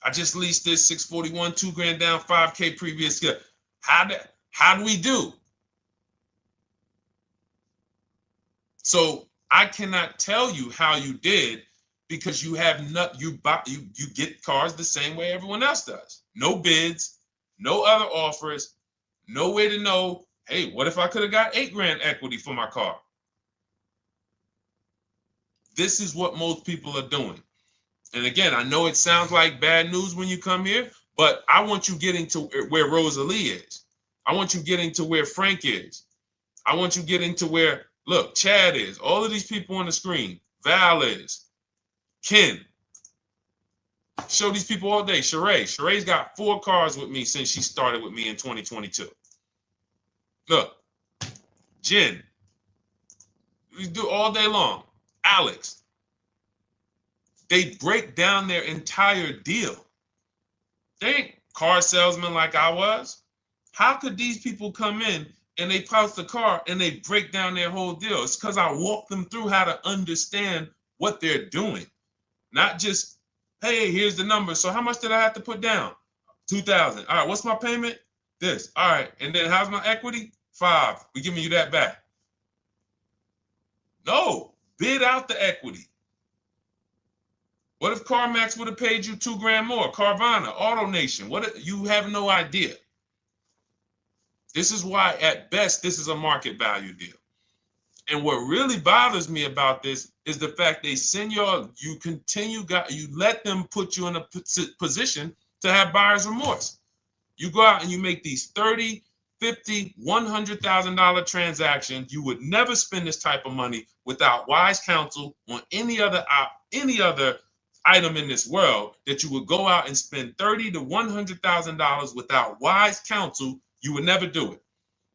I just leased this 641, 2 grand down, 5K previous year. How do we do? So I cannot tell you how you did because you have not you get cars the same way everyone else does. No bids, no other offers, no way to know, hey, what if I could have got 8 grand equity for my car? This is what most people are doing. And again, I know it sounds like bad news when you come here, but I want you getting to where Rosalie is. I want you getting to where Frank is. I want you getting to where, look, Chad is. All of these people on the screen. Val is. Ken. Show these people all day. Sheree. Sheree's got 4 cars with me since she started with me in 2022. Look. Jen. We do all day long. Alex. They break down their entire deal. They ain't car salesmen like I was. How could these people come in and they pounce the car and they break down their whole deal? It's because I walk them through how to understand what they're doing. Not just, hey, here's the number. So how much did I have to put down? 2,000. All right, what's my payment? This. All right, and then how's my equity? 5. We're giving you that back. No, bid out the equity. What if CarMax would have paid you 2 grand more? Carvana, AutoNation, you have no idea. This is why, at best, this is a market value deal. And what really bothers me about this is the fact they send you let them put you in a position to have buyer's remorse. You go out and you make these $30,000, $50,000, $100,000 transactions. You would never spend this type of money without wise counsel on any other item in this world. That you would go out and spend $30,000 to $100,000 without wise counsel. You would never do it.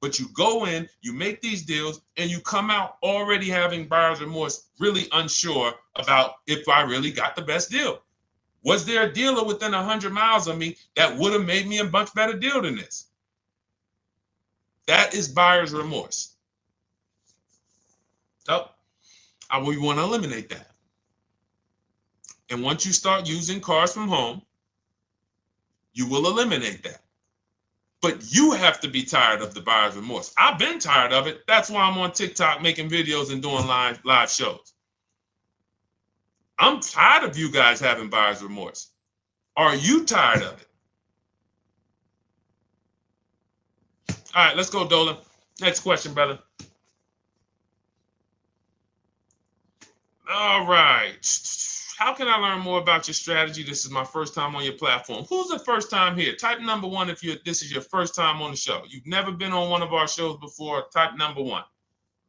But you go in, you make these deals, and you come out already having buyer's remorse, really unsure about if I really got the best deal. Was there a dealer within 100 miles of me that would have made me a much better deal than this? That is buyer's remorse. So we want to eliminate that. And once you start using cars from home, you will eliminate that. But you have to be tired of the buyer's remorse. I've been tired of it. That's why I'm on TikTok making videos and doing live shows. I'm tired of you guys having buyer's remorse. Are you tired of it? All right, let's go, Dolan. Next question, brother. All right. How can I learn more about your strategy? This is my first time on your platform. Who's the first time here? Type number 1 if this is your first time on the show. You've never been on one of our shows before. Type number 1.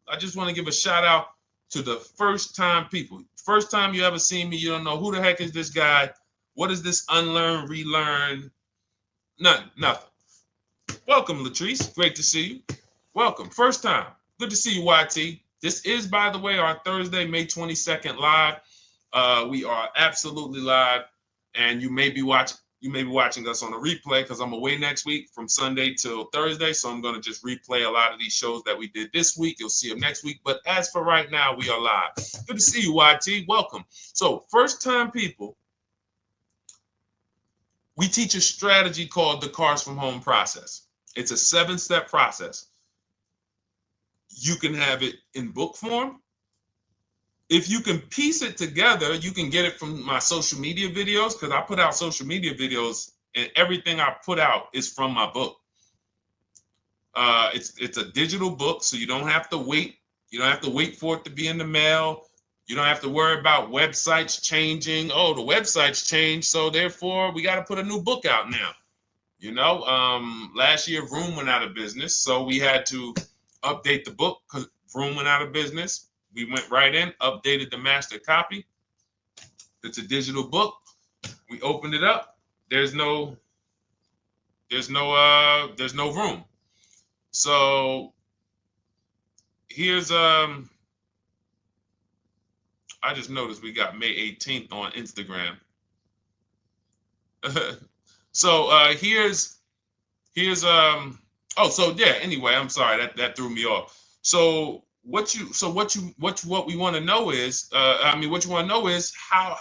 I just want to give a shout out to the first time people. First time you ever seen me, you don't know who the heck is this guy. What is this unlearn, relearn? Nothing. Welcome, Latrice. Great to see you. Welcome. First time. Good to see you, YT. This is, by the way, our Thursday, May 22nd live. We are absolutely live, and you may be watching us on a replay because I'm away next week from Sunday till Thursday, so I'm going to just replay a lot of these shows that we did this week. You'll see them next week, but as for right now, we are live. Good to see you, YT. Welcome. So, first time people, we teach a strategy called the Cars from Home process. It's a 7-step process. You can have it in book form. If you can piece it together, you can get it from my social media videos, because I put out social media videos and everything I put out is from my book. It's a digital book, so you don't have to wait. You don't have to wait for it to be in the mail. You don't have to worry about websites changing. Oh, the website's changed, so therefore we got to put a new book out now. You know, last year Vroom went out of business, so we had to update the book because Vroom went out of business. We went right in, updated the master copy. It's a digital book. We opened it up. There's no room. So here's I just noticed we got May 18th on Instagram. So here's anyway, I'm sorry that threw me off. So what we want to know is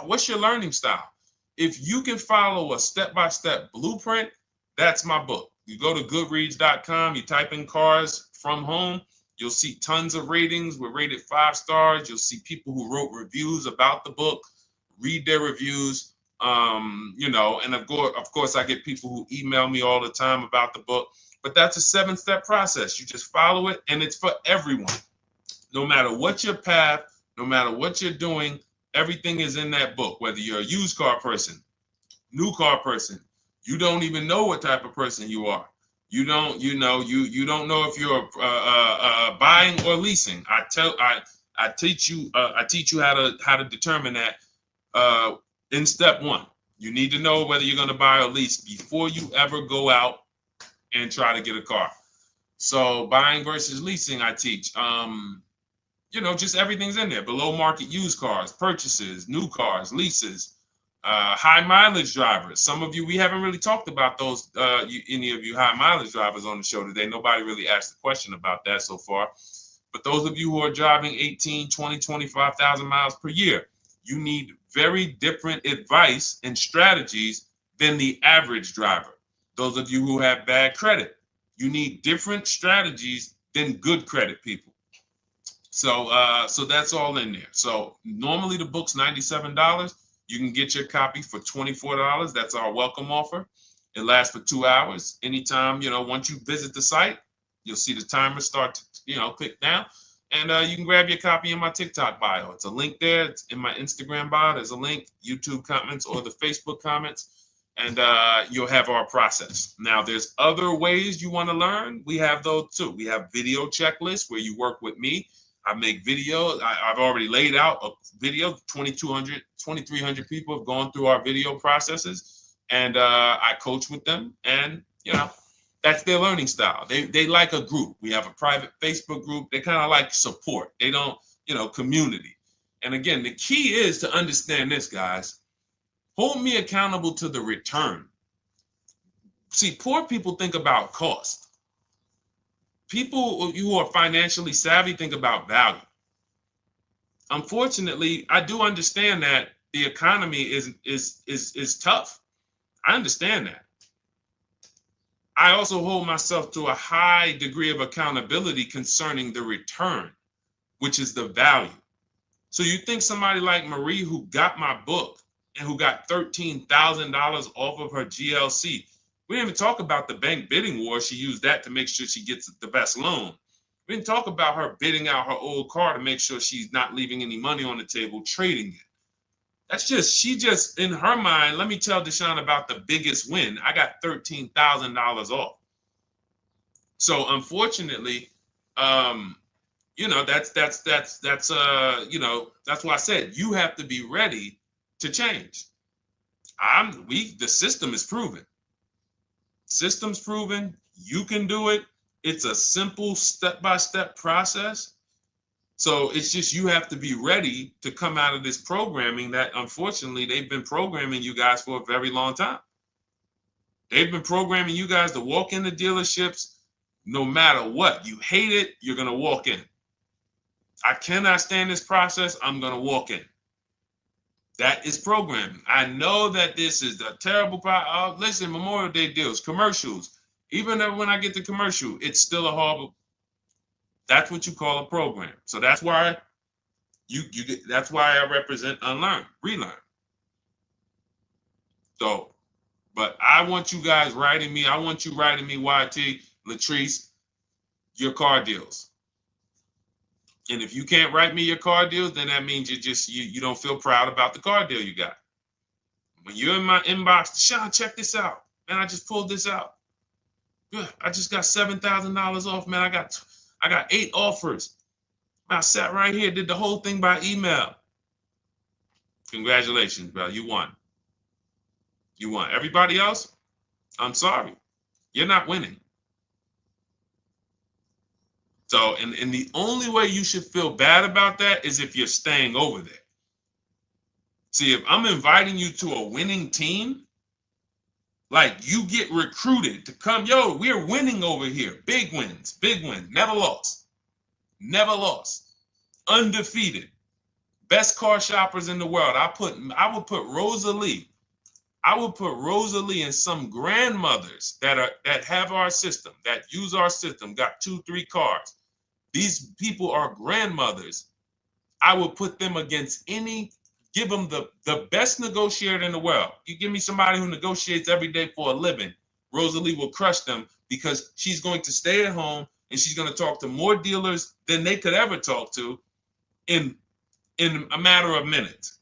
what's your learning style? If you can follow a step-by-step blueprint, that's my book. You go to goodreads.com, you type in cars from home, you'll see tons of ratings. We're rated 5 stars. You'll see people who wrote reviews about the book, read their reviews. And of course, I get people who email me all the time about the book. But that's a 7-step process. You just follow it, and it's for everyone. No matter what your path, no matter what you're doing, everything is in that book. Whether you're a used car person, new car person, you don't even know what type of person you are. You don't know if you're buying or leasing. I teach you how to determine that in step 1. You need to know whether you're going to buy or lease before you ever go out and try to get a car. So buying versus leasing, I teach. Just everything's in there. Below market used cars, purchases, new cars, leases, high mileage drivers. Some of you, we haven't really talked about those, any of you high mileage drivers on the show today. Nobody really asked a question about that so far. But those of you who are driving 18, 20, 25,000 miles per year, you need very different advice and strategies than the average driver. Those of you who have bad credit, you need different strategies than good credit people. So that's all in there. So normally the book's $97. You can get your copy for $24. That's our welcome offer. It lasts for 2 hours. Anytime, once you visit the site, you'll see the timer start to, click down. And you can grab your copy in my TikTok bio. It's a link there. It's in my Instagram bio. There's a link, YouTube comments or the Facebook comments. And you'll have our process. Now, there's other ways you want to learn. We have those too. We have video checklists where you work with me. I make videos. I've already laid out a video. 2,300 people have gone through our video processes, and I coach with them. And that's their learning style. They like a group. We have a private Facebook group. They kind of like support. They don't, community. And again, the key is to understand this, guys. Hold me accountable to the return. See, poor people think about cost. People who are financially savvy think about value. Unfortunately, I do understand that the economy is tough. I understand that. I also hold myself to a high degree of accountability concerning the return, which is the value. So you think somebody like Marie, who got my book and who got $13,000 off of her GLC, we didn't even talk about the bank bidding war. She used that to make sure she gets the best loan. We didn't talk about her bidding out her old car to make sure she's not leaving any money on the table, trading it. She just, in her mind, let me tell Deshone about the biggest win. I got $13,000 off. So unfortunately, that's why I said you have to be ready to change. The system is proven. System's proven. You can do it. It's a simple step-by-step process. So it's just you have to be ready to come out of this programming that unfortunately they've been programming you guys for a very long time. They've been programming you guys to walk into dealerships no matter what. You hate it, you're going to walk in. I cannot stand this process, I'm going to walk in. That is programming. I know that this is the terrible part. Listen, Memorial Day deals, commercials. Even when I get the commercial, it's still a horrible. That's what you call a program. So that's why that's why I represent unlearn, relearn. So, but I want you guys writing me. I want you writing me, YT, Latrice, your car deals. And if you can't write me your car deals, then that means you don't feel proud about the car deal you got. When you're in my inbox, Deshone, check this out. Man, I just pulled this out. Good. I just got $7,000 off, man. I got 8 offers. I sat right here, did the whole thing by email. Congratulations, bro. You won. You won. Everybody else, I'm sorry. You're not winning. So, and the only way you should feel bad about that is if you're staying over there. See, if I'm inviting you to a winning team, like you get recruited to come, yo, we're winning over here. Big wins, never lost. Never lost. Undefeated. Best car shoppers in the world. I would put Rosalie I would put Rosalie and some grandmothers that have our system, that use our system, got 2-3 cars. These people are grandmothers. I would put them against give them the best negotiator in the world. You give me somebody who negotiates every day for a living, Rosalie will crush them because she's going to stay at home and she's going to talk to more dealers than they could ever talk to in a matter of minutes.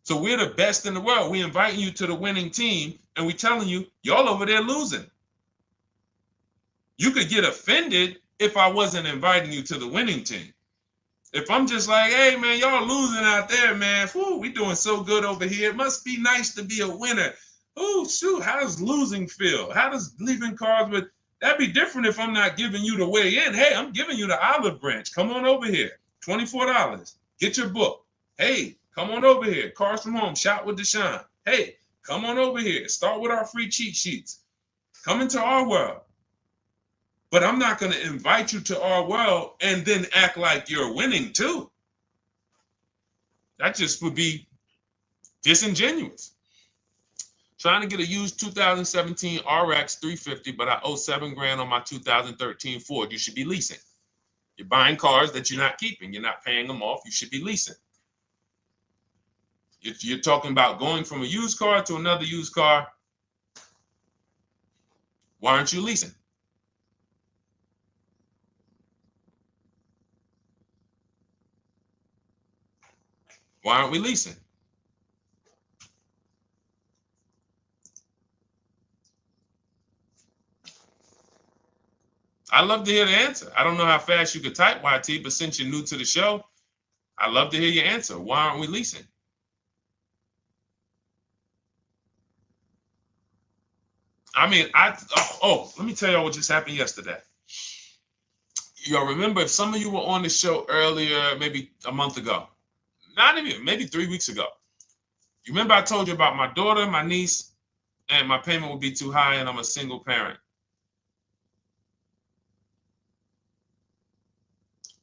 So we're the best in the world. We inviting you to the winning team and we telling you, y'all over there losing. You could get offended if I wasn't inviting you to the winning team. If I'm just like, hey, man, y'all losing out there, man. Whew, we doing so good over here. It must be nice to be a winner. Oh, shoot, how does losing feel? How does leaving cars with... That'd be different if I'm not giving you the way in. Hey, I'm giving you the olive branch. Come on over here. $24. Get your book. Hey, come on over here. Cars from Home. Shop with Deshone. Hey, come on over here. Start with our free cheat sheets. Come into our world. But I'm not going to invite you to our world and then act like you're winning too. That just would be disingenuous. Trying to get a used 2017 RX 350, but I owe $7,000 on my 2013 Ford. You should be leasing. You're buying cars that you're not keeping. You're not paying them off. You should be leasing. You're talking about going from a used car to another used car. Why aren't you leasing? Why aren't we leasing? I'd love to hear the answer. I don't know how fast you could type, YT, but since you're new to the show, I'd love to hear your answer. Why aren't we leasing? I mean, let me tell y'all what just happened yesterday. Y'all remember, if some of you were on the show earlier, maybe a month ago, not even, maybe 3 weeks ago, you remember I told you about my daughter, my niece, and my payment would be too high and I'm a single parent.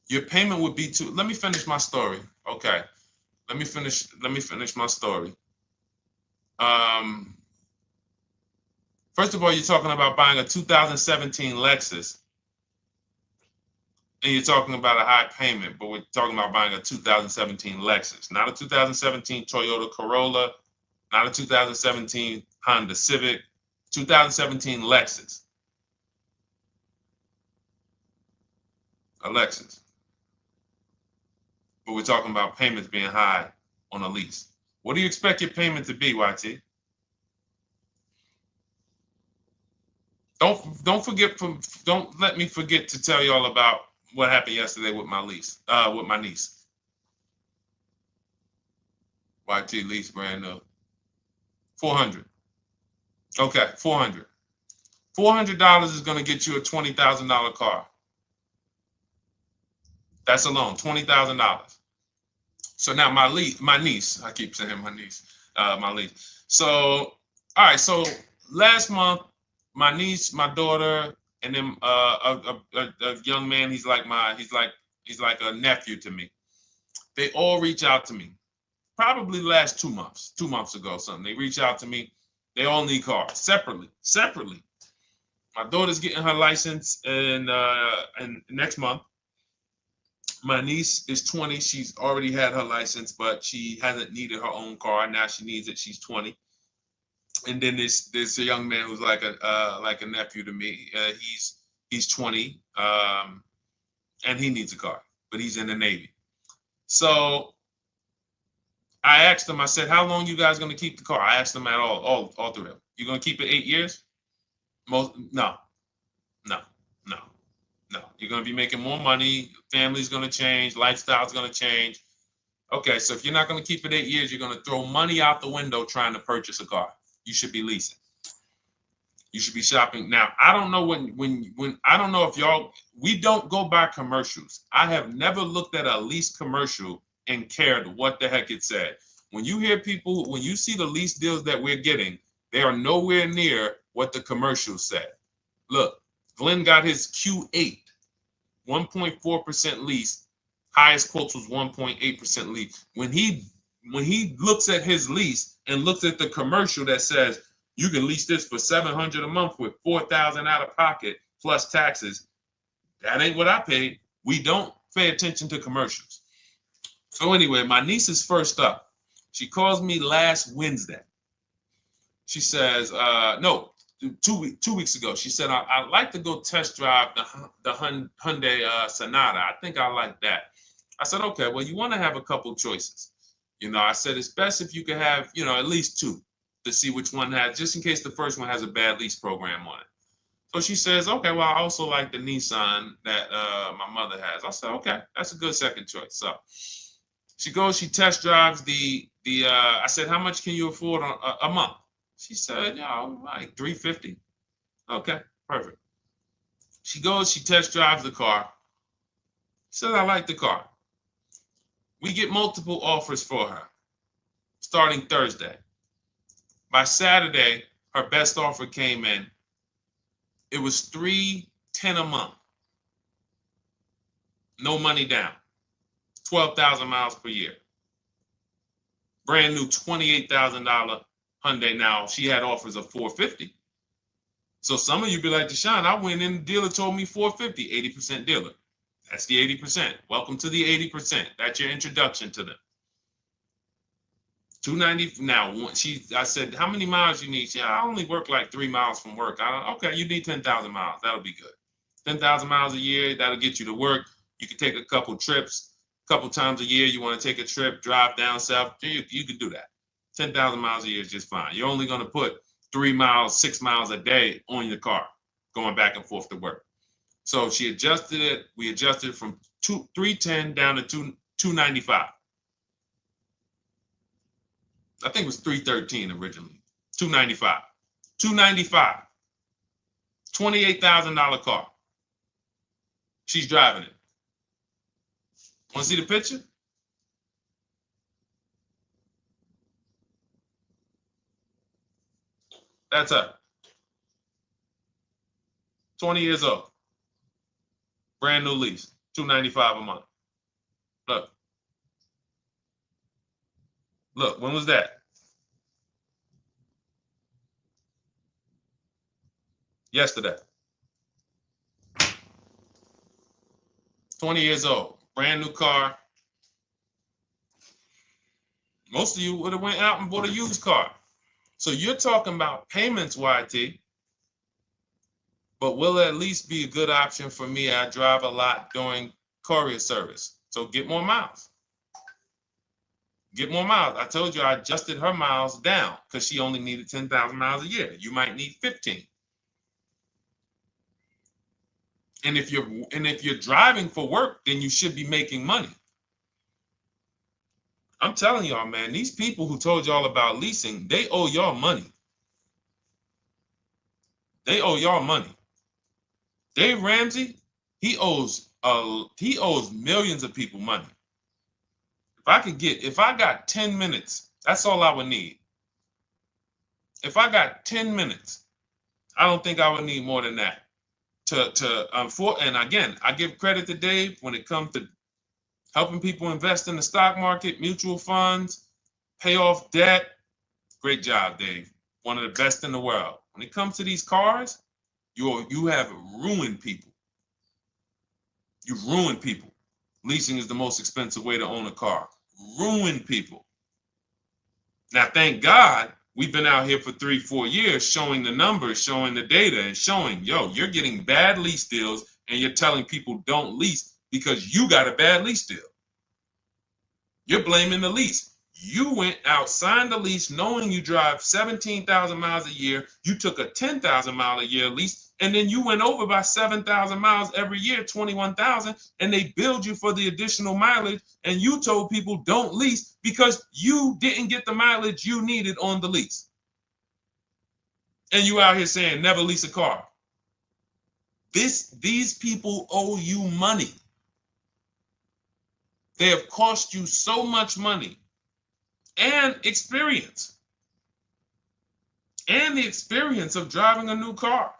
Your payment would be too... Let me finish my story. Okay. Let me finish my story. First of all, you're talking about buying a 2017 Lexus. And you're talking about a high payment, but we're talking about buying a 2017 Lexus, not a 2017 Toyota Corolla, not a 2017 Honda Civic, 2017 Lexus. A Lexus. But we're talking about payments being high on a lease. What do you expect your payment to be, YT? Don't let me forget to tell y'all about what happened yesterday with my niece. YT lease brand new. 400. Okay, 400. $400 is going to get you a $20,000 car. That's alone, $20,000. So now my niece, I keep saying my niece, my lease. So, all right, so last month, my niece, my daughter, and then a young man, he's like a nephew to me. They all reach out to me. Probably the last 2 months ago, something. They reach out to me. They all need cars separately. My daughter's getting her license in next month. My niece is 20. She's already had her license, but she hasn't needed her own car. Now she needs it. She's 20. And then there's a young man who's like a nephew to me. He's 20, and he needs a car, but he's in the Navy. So I asked him. I said, "How long you guys gonna keep the car?" I asked them at all three of them. You gonna keep it 8 years? No. You're gonna be making more money. Family's gonna change. Lifestyle's gonna change. Okay, so if you're not gonna keep it 8 years, you're gonna throw money out the window trying to purchase a car. You should be leasing. You should be shopping. Now, I don't know when I don't know if we don't go by commercials. I have never looked at a lease commercial and cared what the heck it said. When you see the lease deals that we're getting, they are nowhere near what the commercial said. Look, Glenn got his Q8, 1.4% lease. Highest quotes was 1.8% lease. When he when he looks at his lease and looks at the commercial that says you can lease this for $700 a month with $4,000 out of pocket plus taxes, that ain't what I paid. We don't pay attention to commercials. So anyway, my niece is first up. She calls me last Wednesday. She says, no, 2 weeks ago. She said, I'd like to go test drive the Hyundai Sonata. I think I like that. I said, okay, well, you want to have a couple choices. I said, it's best if you could have, at least two to see which one has, just in case the first one has a bad lease program on it. So she says, okay, well, I also like the Nissan that my mother has. I said, okay, that's a good second choice. So she goes, she test drives I said, how much can you afford a month? She said, like $350. Okay, perfect. She goes, she test drives the car. She said, I like the car. We get multiple offers for her starting Thursday. By Saturday, her best offer came in. It was $310 a month. No money down. 12,000 miles per year. Brand new $28,000 Hyundai. Now, she had offers of $450. So some of you be like, Deshone, I went in, the dealer told me $450, 80% dealer. That's the 80%. Welcome to the 80%. That's your introduction to them. $290. Now, I said, how many miles you need? I only work like 3 miles from work. Okay, you need 10,000 miles. That'll be good. 10,000 miles a year, that'll get you to work. You can take a couple trips, a couple times a year. You want to take a trip, drive down south. You can do that. 10,000 miles a year is just fine. You're only going to put 3 miles, 6 miles a day on your car, going back and forth to work. So she adjusted it. We adjusted it from $310 down to $295. I think it was $313 originally. $295. $295. $28,000 car. She's driving it. Want to see the picture? That's her. 20 years old. Brand new lease. $295 a month. Look. Look, when was that? Yesterday. 20 years old. Brand new car. Most of you would have went out and bought a used car. So you're talking about payments, YT. But will it at least be a good option for me? I drive a lot during courier service. So get more miles. Get more miles. I told you I adjusted her miles down because she only needed 10,000 miles a year. You might need 15. And if you're driving for work, then you should be making money. I'm telling y'all, man, these people who told y'all about leasing, they owe y'all money. They owe y'all money. Dave Ramsey, he owes millions of people money. If I got 10 minutes, that's all I would need. If I got 10 minutes, I don't think I would need more than that. And again, I give credit to Dave when it comes to helping people invest in the stock market, mutual funds, pay off debt. Great job, Dave. One of the best in the world. When it comes to these cars, you have ruined people. You've ruined people. Leasing is the most expensive way to own a car. Ruined people. Now, thank God, we've been out here for 3-4 years showing the numbers, showing the data, and showing, you're getting bad lease deals, and you're telling people don't lease because you got a bad lease deal. You're blaming the lease. You went out, signed the lease, knowing you drive 17,000 miles a year. You took a 10,000 mile a year lease, and then you went over by 7,000 miles every year, 21,000, and they billed you for the additional mileage, and you told people don't lease because you didn't get the mileage you needed on the lease. And you out here saying never lease a car. These people owe you money. They have cost you so much money and experience. And the experience of driving a new car,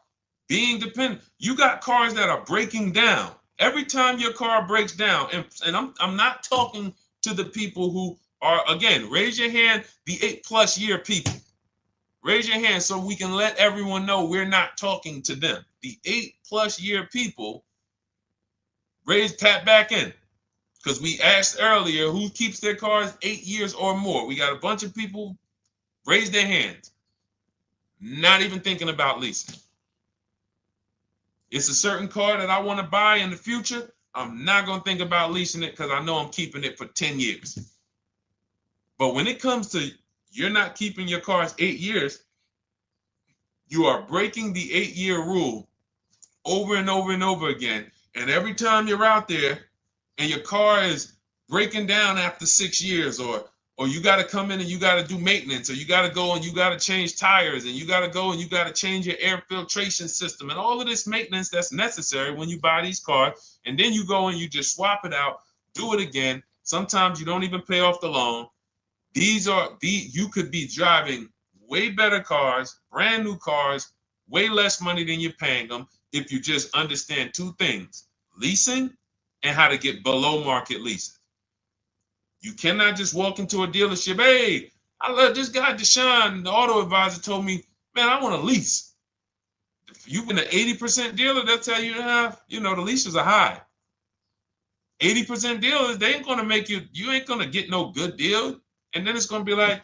being dependent. You got cars that are breaking down. Every time your car breaks down, and I'm not talking to the people who Or again, raise your hand, the 8+ year people. Raise your hand so we can let everyone know we're not talking to them. The 8+ year people, tap back in. Because we asked earlier who keeps their cars 8 years or more. We got a bunch of people raise their hands. Not even thinking about leasing. It's a certain car that I want to buy in the future. I'm not going to think about leasing it because I know I'm keeping it for 10 years. But when it comes to you're not keeping your cars 8 years, you are breaking the 8-year rule over and over and over again. And every time you're out there and your car is breaking down after 6 years, or you got to come in and you got to do maintenance, or you got to go and you got to change tires, and you got to go and you got to change your air filtration system, and all of this maintenance that's necessary when you buy these cars, and then you go and you just swap it out, do it again. Sometimes you don't even pay off the loan. You could be driving way better cars, brand new cars, way less money than you're paying them if you just understand 2 things: leasing and how to get below market leases. You cannot just walk into a dealership. Hey, I love this guy, Deshone, the auto advisor, told me, man, I want a lease. If you've been an 80% dealer, they'll tell you, the leases are high. 80% dealers, they ain't going to make you ain't going to get no good deal. And then it's going to be like,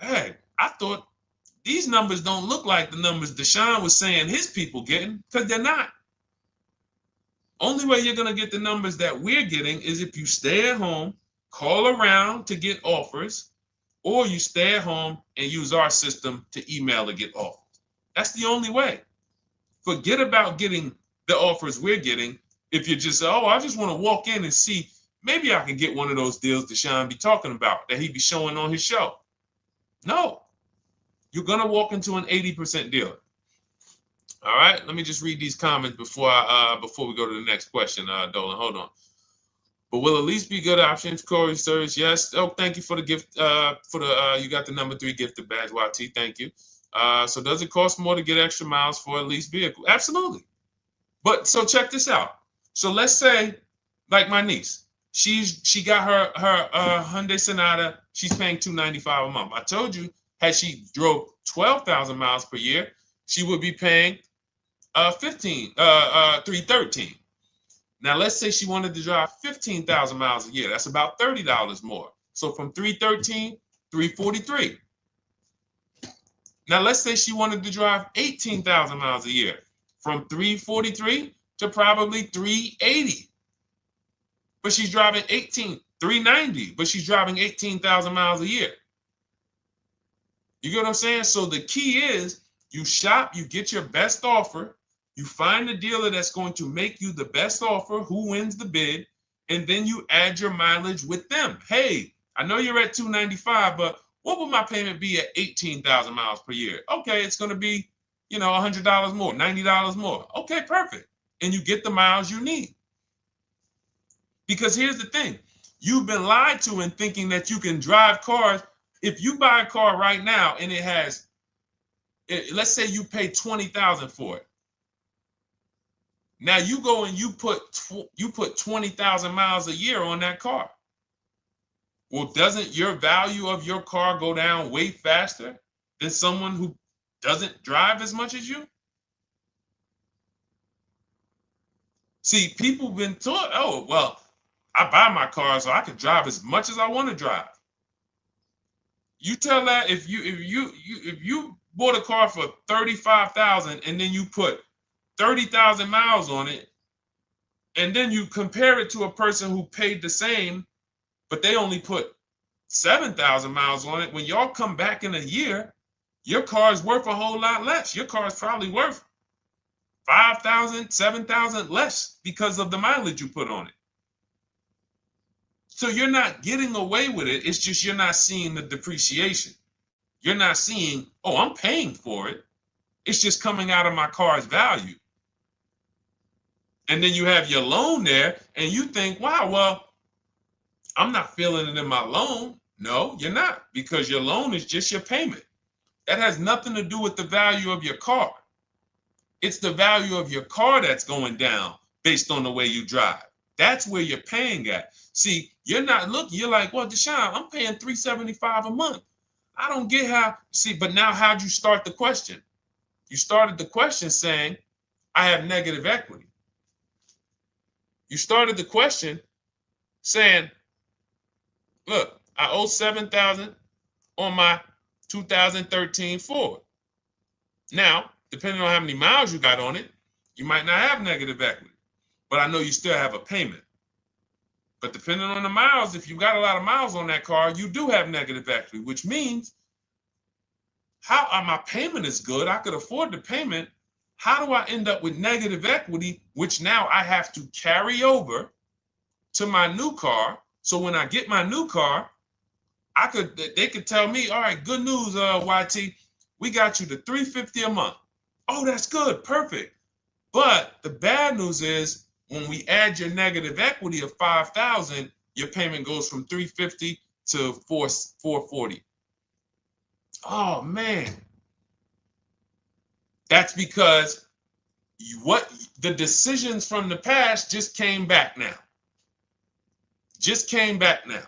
hey, I thought these numbers don't look like the numbers Deshone was saying his people getting, because they're not. Only way you're going to get the numbers that we're getting is if you stay at home, call around to get offers, or you stay at home and use our system to email to get offers. That's the only way. Forget about getting the offers we're getting. If you just say, oh, I just want to walk in and see, maybe I can get one of those deals Deshone be talking about that he be showing on his show. No, you're going to walk into an 80% dealer. All right, let me just read these comments before we go to the next question, Dolan. Hold on. But will at least be good options, Corey Sturge? Yes. Oh, thank you for the gift. You got the number 3 gifted badge, YT. Thank you. So does it cost more to get extra miles for a leased vehicle? Absolutely. But so check this out. So let's say, like my niece, she got her Hyundai Sonata. She's paying $295 a month. I told you, had she drove 12,000 miles per year, she would be paying $313. Now let's say she wanted to drive 15,000 miles a year. That's about $30 more. So from $313, $343. Now let's say she wanted to drive 18,000 miles a year. From $343 to probably $380. But she's driving $390, but she's driving 18,000 miles a year. You get what I'm saying? So the key is you shop, you get your best offer, you find the dealer that's going to make you the best offer, who wins the bid, and then you add your mileage with them. Hey, I know you're at $295, but what would my payment be at 18,000 miles per year? Okay, it's going to be, $100 more, $90 more. Okay, perfect. And you get the miles you need. Because here's the thing. You've been lied to in thinking that you can drive cars. If you buy a car right now and it has, let's say you pay $20,000 for it. Now you go and you put 20,000 miles a year on that car. Well, doesn't your value of your car go down way faster than someone who doesn't drive as much as you? See, people have been taught, oh, well, I buy my car so I can drive as much as I want to drive. You tell that if you bought a car for $35,000 and then you put 30,000 miles on it, and then you compare it to a person who paid the same, but they only put 7,000 miles on it. When y'all come back in a year, your car is worth a whole lot less. Your car is probably worth 5,000, 7,000 less because of the mileage you put on it. So you're not getting away with it. It's just you're not seeing the depreciation. You're not seeing, oh, I'm paying for it. It's just coming out of my car's value. And then you have your loan there and you think, wow, well, I'm not feeling it in my loan. No, you're not, because your loan is just your payment. That has nothing to do with the value of your car. It's the value of your car that's going down based on the way you drive. That's where you're paying at. See, you're not looking, you're like, well, Deshone, I'm paying $375 a month. I don't get how, see, but now how'd you start the question? You started the question saying, I have negative equity. You started the question saying, look, I owe $7,000 on my 2013 Ford. Now, depending on how many miles you got on it, you might not have negative equity, but I know you still have a payment. But depending on the miles, if you got a lot of miles on that car, you do have negative equity, which means my payment is good. I could afford the payment. How do I end up with negative equity, which now I have to carry over to my new car? So when I get my new car, they could tell me, all right, good news, YT, we got you to $350 a month. Oh, that's good, perfect. But the bad news is when we add your negative equity of $5,000, your payment goes from $350 to $440. Oh man, that's because the decisions from the past just came back now. Just came back now.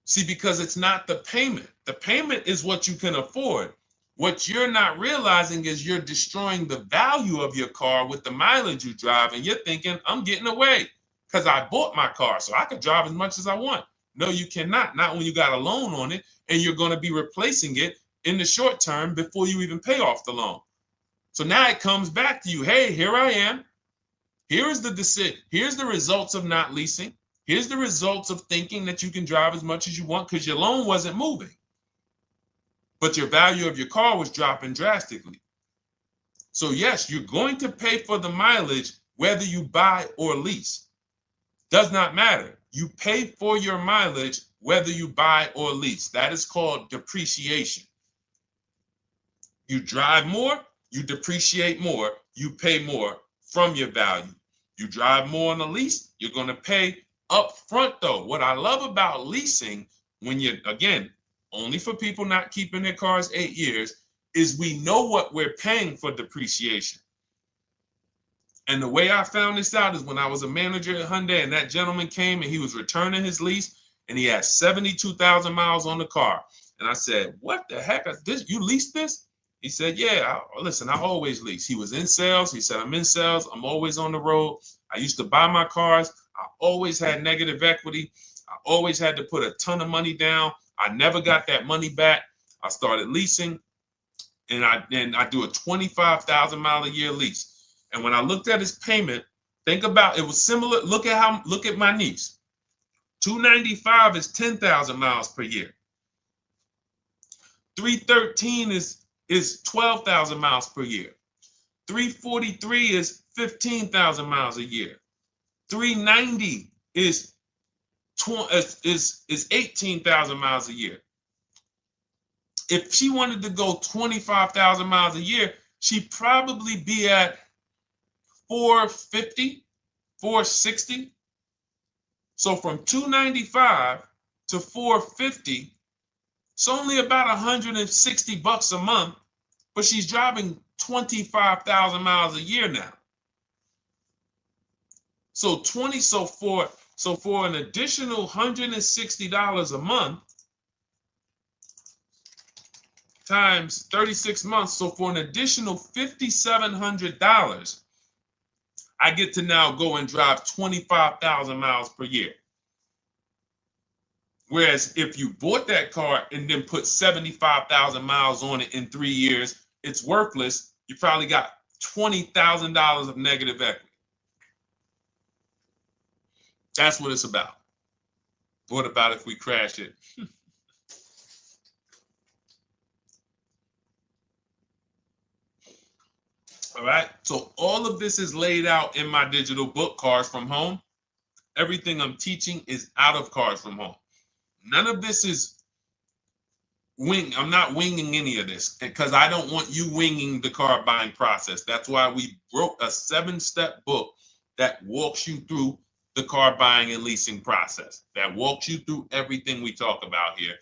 See, because it's not the payment. The payment is what you can afford. What you're not realizing is you're destroying the value of your car with the mileage you drive, and you're thinking, I'm getting away because I bought my car so I could drive as much as I want. No, you cannot. Not when you got a loan on it, and you're going to be replacing it in the short term before you even pay off the loan. So now it comes back to you. Hey, here I am. Here is the decision. Here's the results of not leasing. Here's the results of thinking that you can drive as much as you want because your loan wasn't moving. But your value of your car was dropping drastically. So yes, you're going to pay for the mileage whether you buy or lease. Does not matter. You pay for your mileage whether you buy or lease. That is called depreciation. You drive more, you depreciate more, you pay more from your value. You drive more on a lease, you're going to pay up front though. What I love about leasing, when you're, again, only for people not keeping their cars 8 years, is we know what we're paying for depreciation. And the way I found this out is when I was a manager at Hyundai and that gentleman came and he was returning his lease and he had 72,000 miles on the car. And I said, what the heck is this? You leased this? He said, yeah, listen, I always lease. He was in sales. He said, I'm in sales. I'm always on the road. I used to buy my cars. I always had negative equity. I always had to put a ton of money down. I never got that money back. I started leasing, and I do a 25,000 mile a year lease. And when I looked at his payment, think about it was similar. Look at my niece. 295 is 10,000 miles per year. 313 is 12,000 miles per year. 343 is 15,000 miles a year. 390 is 18,000 miles a year. If she wanted to go 25,000 miles a year, she'd probably be at 450, 460. So from 295 to 450, it's only about 160 bucks a month, but she's driving 25,000 miles a year now. So for an additional $160 a month times 36 months, so for an additional $5,700, I get to now go and drive 25,000 miles per year. Whereas if you bought that car and then put 75,000 miles on it in 3 years, it's worthless. You probably got $20,000 of negative equity. That's what it's about. What about if we crash it? All right. So all of this is laid out in my digital book, Cars from Home. Everything I'm teaching is out of Cars from Home. None of this is I'm not winging any of this because I don't want you winging the car buying process. That's why we wrote a 7-step book that walks you through the car buying and leasing process, that walks you through everything we talk about here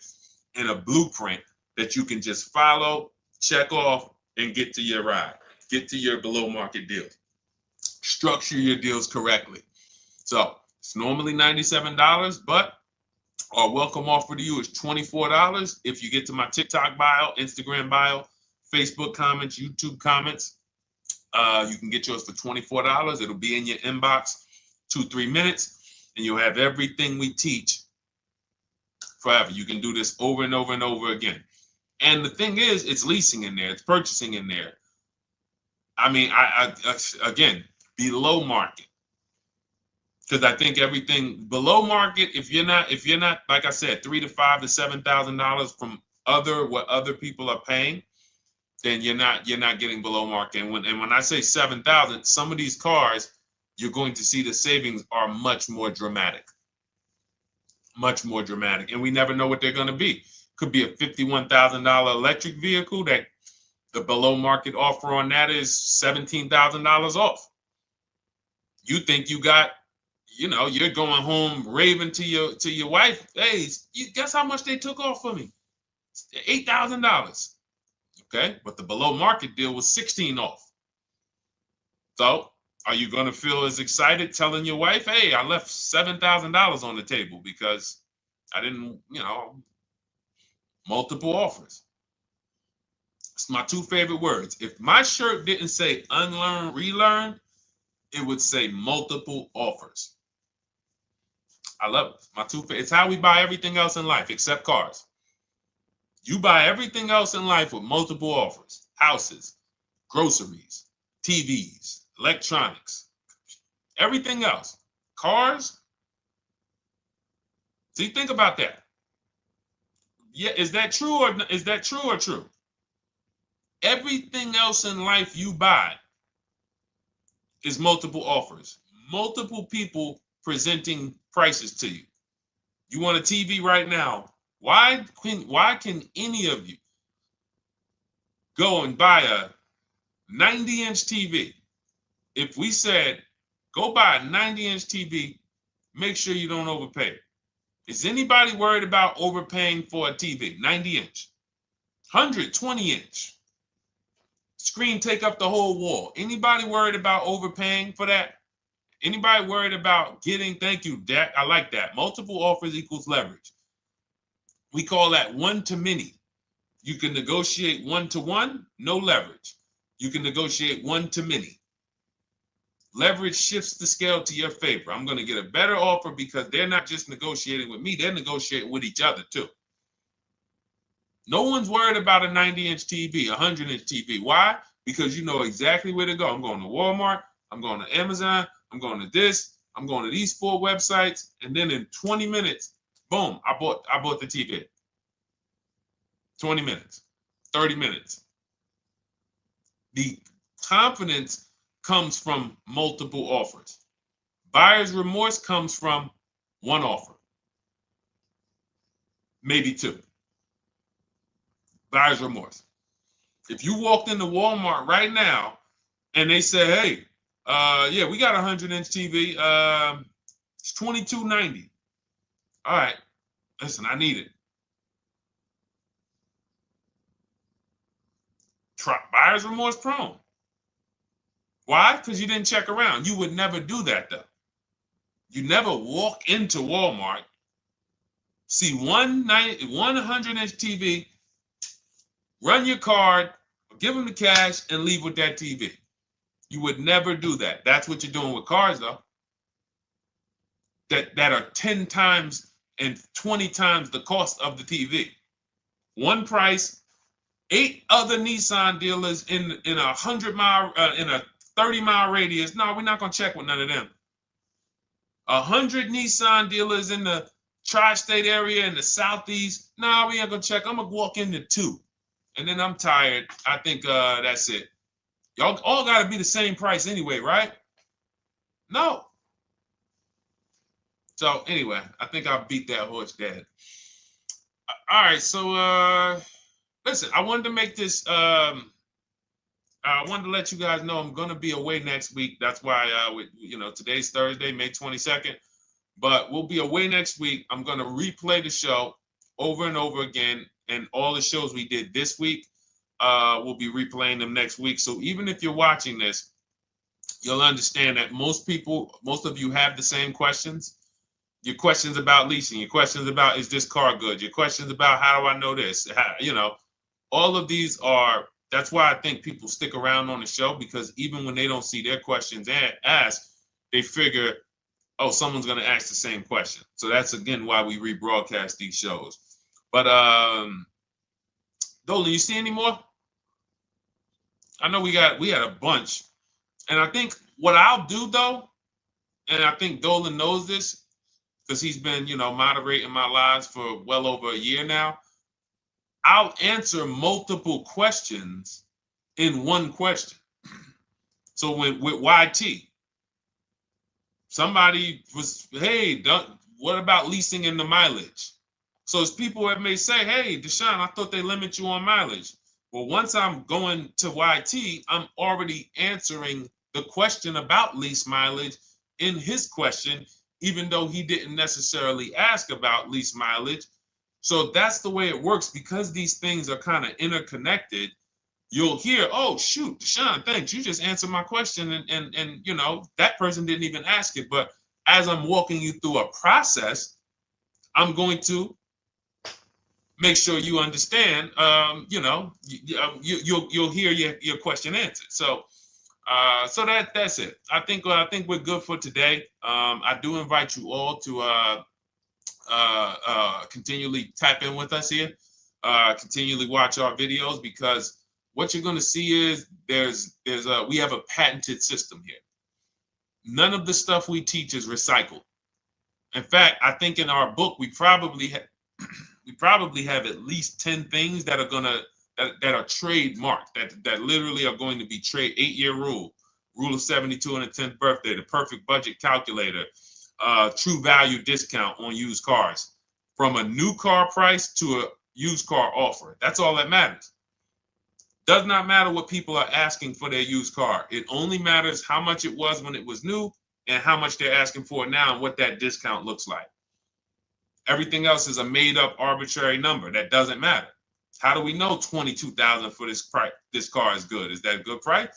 in a blueprint that you can just follow, check off, and get to your ride, get to your below market deal. Structure your deals correctly. So it's normally $97, but our welcome offer to you is $24 if you get to my TikTok bio, Instagram bio, Facebook comments, YouTube comments. You can get yours for $24. It'll be in your inbox 2-3 minutes, and you'll have everything we teach forever. You can do this over and over and over again. And the thing is, it's leasing in there, it's purchasing in there. I mean, I again, below market. Because I think everything below market, if you're not, like I said, $3,000 to $5,000 to $7,000 from what other people are paying, then you're not getting below market. And when I say 7,000, some of these cars, you're going to see the savings are much more dramatic. Much more dramatic. And we never know what they're going to be. Could be a $51,000 electric vehicle that the below market offer on that is $17,000 off. You think you got, you're going home raving to your wife. Hey, you guess how much they took off for me? $8,000. Okay, but the below market deal was 16 off. So are you going to feel as excited telling your wife, hey, I left $7,000 on the table because I didn't, multiple offers. It's my two favorite words. If my shirt didn't say unlearn, relearn, it would say multiple offers. I love it. My two favorite. It's how we buy everything else in life except cars. You buy everything else in life with multiple offers. Houses, groceries, TVs, electronics, everything else. Cars. See, think about that. Yeah, is that true or true? Everything else in life you buy is multiple offers. Multiple people presenting prices to you. You want a TV right now. Why can any of you go and buy a 90-inch TV? If we said, go buy a 90-inch TV, make sure you don't overpay. Is anybody worried about overpaying for a TV? 90-inch, 120-inch. Screen take up the whole wall. Anybody worried about overpaying for that? Anybody worried about getting, thank you, Dak, I like that. Multiple offers equals leverage. We call that one-to-many. You can negotiate one-to-one, no leverage. You can negotiate one-to-many. Leverage shifts the scale to your favor. I'm going to get a better offer because they're not just negotiating with me, they're negotiating with each other too. No one's worried about a 90-inch TV, a 100-inch TV. Why? Because you know exactly where to go. I'm going to Walmart, I'm going to Amazon, I'm going to this, I'm going to these 4 websites, and then in 20 minutes, boom, I bought the TV. 20 minutes, 30 minutes. The confidence comes from multiple offers. Buyer's remorse comes from one offer, maybe 2. Buyer's remorse. If you walked into Walmart right now and they say, hey, yeah, we got a 100-inch TV. It's $22.90. All right, listen, I need it. Buyer's remorse prone. Why? Because you didn't check around. You would never do that, though. You never walk into Walmart, see one 100-inch TV, run your card, give them the cash, and leave with that TV. You would never do that. That's what you're doing with cars, though. That are 10 times and 20 times the cost of the TV. One price, 8 other Nissan dealers in a 100-mile, in a 30-mile radius. No, we're not gonna check with none of them. 100 Nissan dealers in the tri-state area in the southeast. No, we ain't gonna check. I'm gonna walk into 2, and then I'm tired. I think that's it. Y'all all gotta be the same price anyway, right? No. So anyway, I think I beat that horse dead. All right, so listen, I wanted to make this. I wanted to let you guys know I'm gonna be away next week. That's why, today's Thursday, May 22nd, but we'll be away next week. I'm gonna replay the show over and over again, and all the shows we did this week, we'll be replaying them next week. So even if you're watching this, you'll understand that most of you have the same questions. Your questions about leasing, your questions about, is this car good? Your questions about, how do I know this? All of these are, that's why I think people stick around on the show, because even when they don't see their questions asked, they figure, oh, someone's going to ask the same question. So that's, again, why we rebroadcast these shows. But Dolan, you see any more? I know we had a bunch. And I think what I'll do, though, and I think Dolan knows this because he's been, moderating my lives for well over a year now, I'll answer multiple questions in one question. So with YT, somebody was, hey, what about leasing in the mileage? So as people that may say, hey, Deshone, I thought they limit you on mileage. Well, once I'm going to YT, I'm already answering the question about lease mileage in his question, even though he didn't necessarily ask about lease mileage. So that's the way it works. Because these things are kind of interconnected, you'll hear, oh, shoot, Deshone, thanks. You just answered my question. And that person didn't even ask it. But as I'm walking you through a process, I'm going to make sure you understand, you'll hear your question answered. So that's it. I think we're good for today. I do invite you all to continually tap in with us here, continually watch our videos, because what you're going to see is we have a patented system here. None of the stuff we teach is recycled. In fact, I think in our book we probably have at least 10 things that are that are trademarked, that literally are going to be 8-year rule of 72 and the 10th birthday, the perfect budget calculator, true value discount on used cars, from a new car price to a used car offer. That's all that matters. Does not matter what people are asking for their used car. It only matters how much it was when it was new and how much they're asking for it now and what that discount looks like. Everything else is a made-up arbitrary number that doesn't matter. How do we know $22,000 for this price? This car is good. Is that a good price?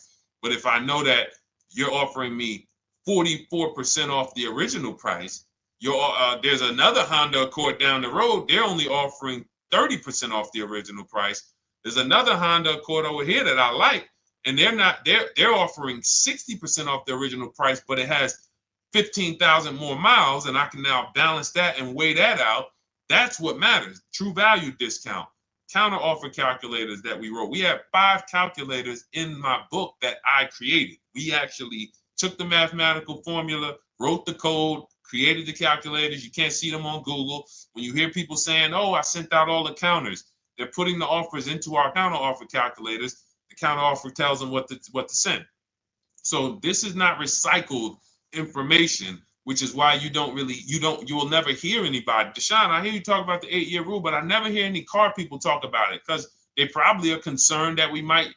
But if I know that you're offering me 44% off the original price, there's another Honda Accord down the road. They're only offering 30% off the original price. There's another Honda Accord over here that I like, and they're offering 60% off the original price, but it has 15,000 more miles, and I can now balance that and weigh that out. That's what matters. True value discount, counter offer calculators that we wrote. We have 5 calculators in my book that I created. We actually took the mathematical formula, wrote the code, created the calculators. You can't see them on Google. When you hear people saying, oh, I sent out all the counters, they're putting the offers into our counter offer calculators. The counter offer tells them what to send. So this is not recycled information, which is why you will never hear anybody. Deshone, I hear you talk about the 8-year rule, but I never hear any car people talk about it, because they probably are concerned that we might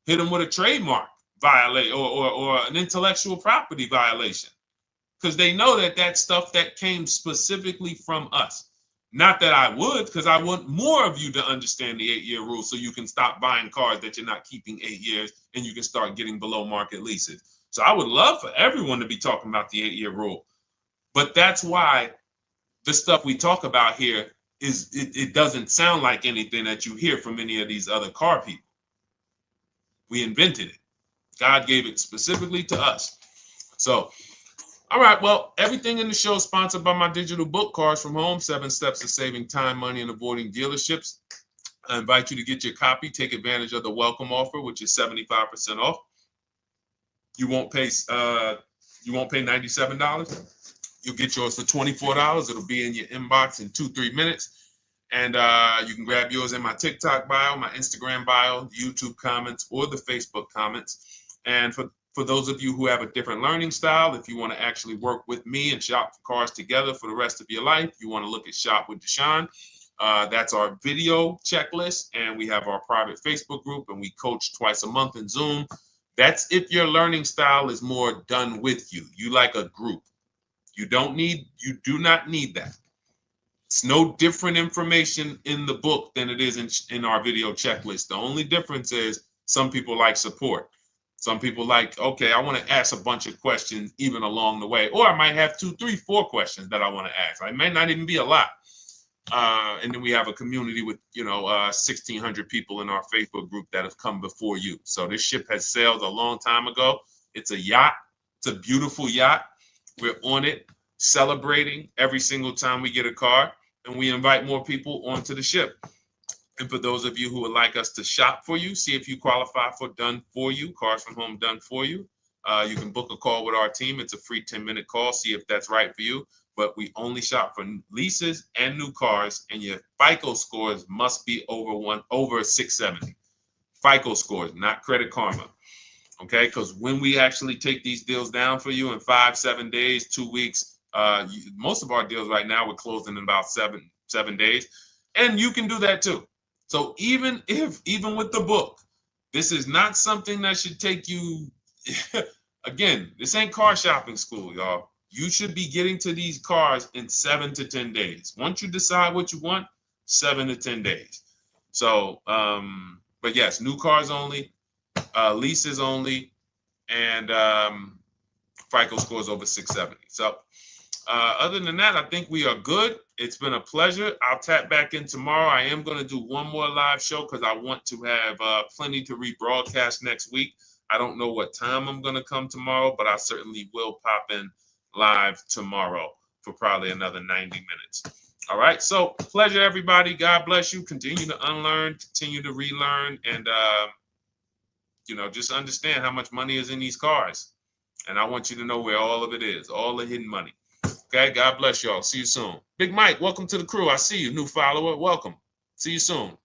hit them with a trademark violation or an intellectual property violation, because they know that that's stuff that came specifically from us. Not that I would, because I want more of you to understand the 8-year rule, so you can stop buying cars that you're not keeping 8 years and you can start getting below market leases. So I would love for everyone to be talking about the 8-year rule. But that's why the stuff we talk about here it doesn't sound like anything that you hear from any of these other car people. We invented it. God gave it specifically to us. So, all right, well, everything in the show is sponsored by my digital book, Cars from Home, 7 Steps to Saving Time, Money, and Avoiding Dealerships. I invite you to get your copy. Take advantage of the welcome offer, which is 75% off. You won't pay $97. You'll get yours for $24. It'll be in your inbox in 2-3 minutes. And you can grab yours in my TikTok bio, my Instagram bio, YouTube comments, or the Facebook comments. And for those of you who have a different learning style, if you want to actually work with me and shop for cars together for the rest of your life, you want to look at Shop with Deshone. That's our video checklist. And we have our private Facebook group, and we coach twice a month in Zoom. That's if your learning style is more done with you. You like a group. You do not need that. It's no different information in the book than it is in our video checklist. The only difference is some people like support. Some people like, okay, I want to ask a bunch of questions even along the way, or I might have 2, 3, 4 questions that I want to ask. It may not even be a lot. And then we have a community with 1,600 people in our Facebook group that have come before you. So this ship has sailed a long time ago. It's a yacht. It's a beautiful yacht. We're on it, celebrating every single time we get a car, and we invite more people onto the ship. And for those of you who would like us to shop for you, see if you qualify for done for you, cars from home done for you. You can book a call with our team. It's a free 10-minute call. See if that's right for you. But we only shop for leases and new cars, and your FICO scores must be over 670. FICO scores, not Credit Karma. Okay, because when we actually take these deals down for you in 5, 7 days, 2 weeks, most of our deals right now we're closing in about seven days, and you can do that too. So even with the book, this is not something that should take you. Again, this ain't car shopping school, y'all. You should be getting to these cars in 7 to 10 days. Once you decide what you want, 7 to 10 days. So, but yes, new cars only, leases only, and FICO scores over 670. So other than that, I think we are good. It's been a pleasure. I'll tap back in tomorrow. I am going to do one more live show because I want to have plenty to rebroadcast next week. I don't know what time I'm going to come tomorrow, but I certainly will pop in live tomorrow for probably another 90 minutes. All right. So pleasure, everybody. God bless you. Continue to unlearn, continue to relearn, and just understand how much money is in these cars. And I want you to know where all of it is, all the hidden money. Okay, God bless y'all. See you soon. Big Mike, welcome to the crew. I see you, new follower. Welcome. See you soon.